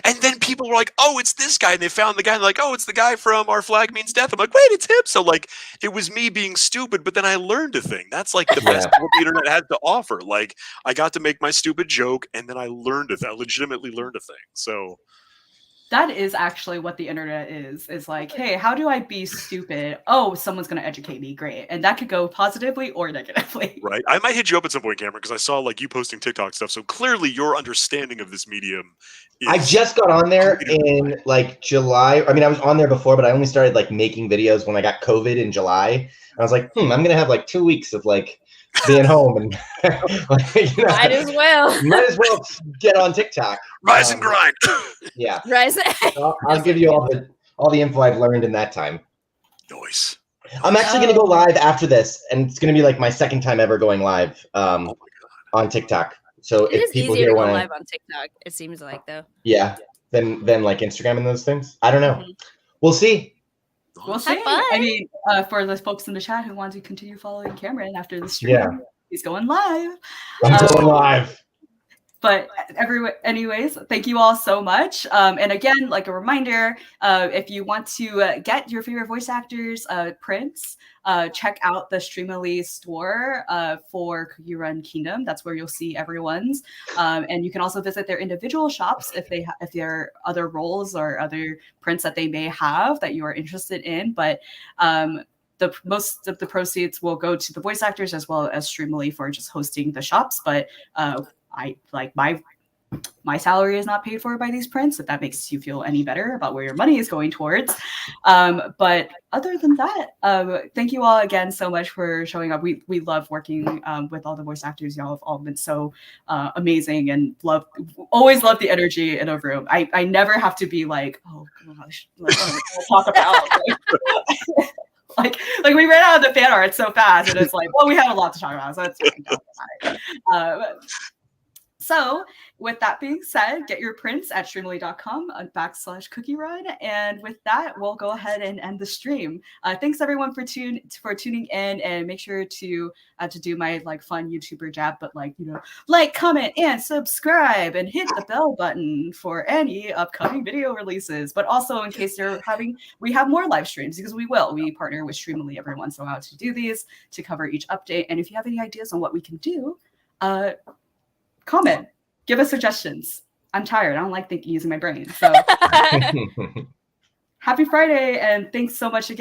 And then people were like, "Oh, it's this guy," and they found the guy. And like, "Oh, it's the guy from Our Flag Means Death." I'm like, "Wait, it's him!" So like, it was me being stupid, but then I learned a thing. That's like the best what the internet had to offer. Like, I got to make my stupid joke, and then I learned a thing. I legitimately learned a thing. So that is actually what the internet is like, hey, how do I be stupid? Oh, someone's going to educate me. Great. And that could go positively or negatively. Right. I might hit you up at some point, Cameron, because I saw like you posting TikTok stuff. So clearly your understanding of this medium is... I just got on there in like July. I mean, I was on there before, but I only started like making videos when I got COVID in July. I was like, I'm going to have like 2 weeks of like being home and might as well get on TikTok. Rise and grind. Yeah. Rise. I'll give you all the info I've learned in that time. Nice. I'm actually going to go live after this, and it's going to be like my second time ever going live on TikTok. So it if is people easier here to go want live on TikTok, it seems like, though. Yeah. Than like Instagram and those things. I don't know. We'll see. We'll see. I mean, for the folks in the chat who want to continue following Cameron after the stream, he's going live. I'm going live. But anyways, thank you all so much. And again, like a reminder, if you want to get your favorite voice actors prints, check out the Streamily store for Cookie Run Kingdom. That's where you'll see everyone's. And you can also visit their individual shops if there are other roles or other prints that they may have that you are interested in. But most of the proceeds will go to the voice actors as well as Streamily for just hosting the shops. But I like my salary is not paid for by these prints, if that makes you feel any better about where your money is going towards. But other than that, thank you all again so much for showing up. We love working with all the voice actors. Y'all have all been so amazing and always love the energy in a room. I never have to be like, oh gosh, like, talk about like we ran out of the fan art so fast, and it's like, well, we have a lot to talk about, so that's fine. So with that being said, get your prints at streamily.com/cookie-run. And with that, we'll go ahead and end the stream. Thanks everyone for tuning in, and make sure to do my like fun YouTuber jab, but like, like, comment, and subscribe, and hit the bell button for any upcoming video releases. But also in case we have more live streams, because we partner with Streamily every once in a while to do these, to cover each update. And if you have any ideas on what we can do, comment, give us suggestions. I'm tired. I don't like using my brain. So happy Friday, and thanks so much again.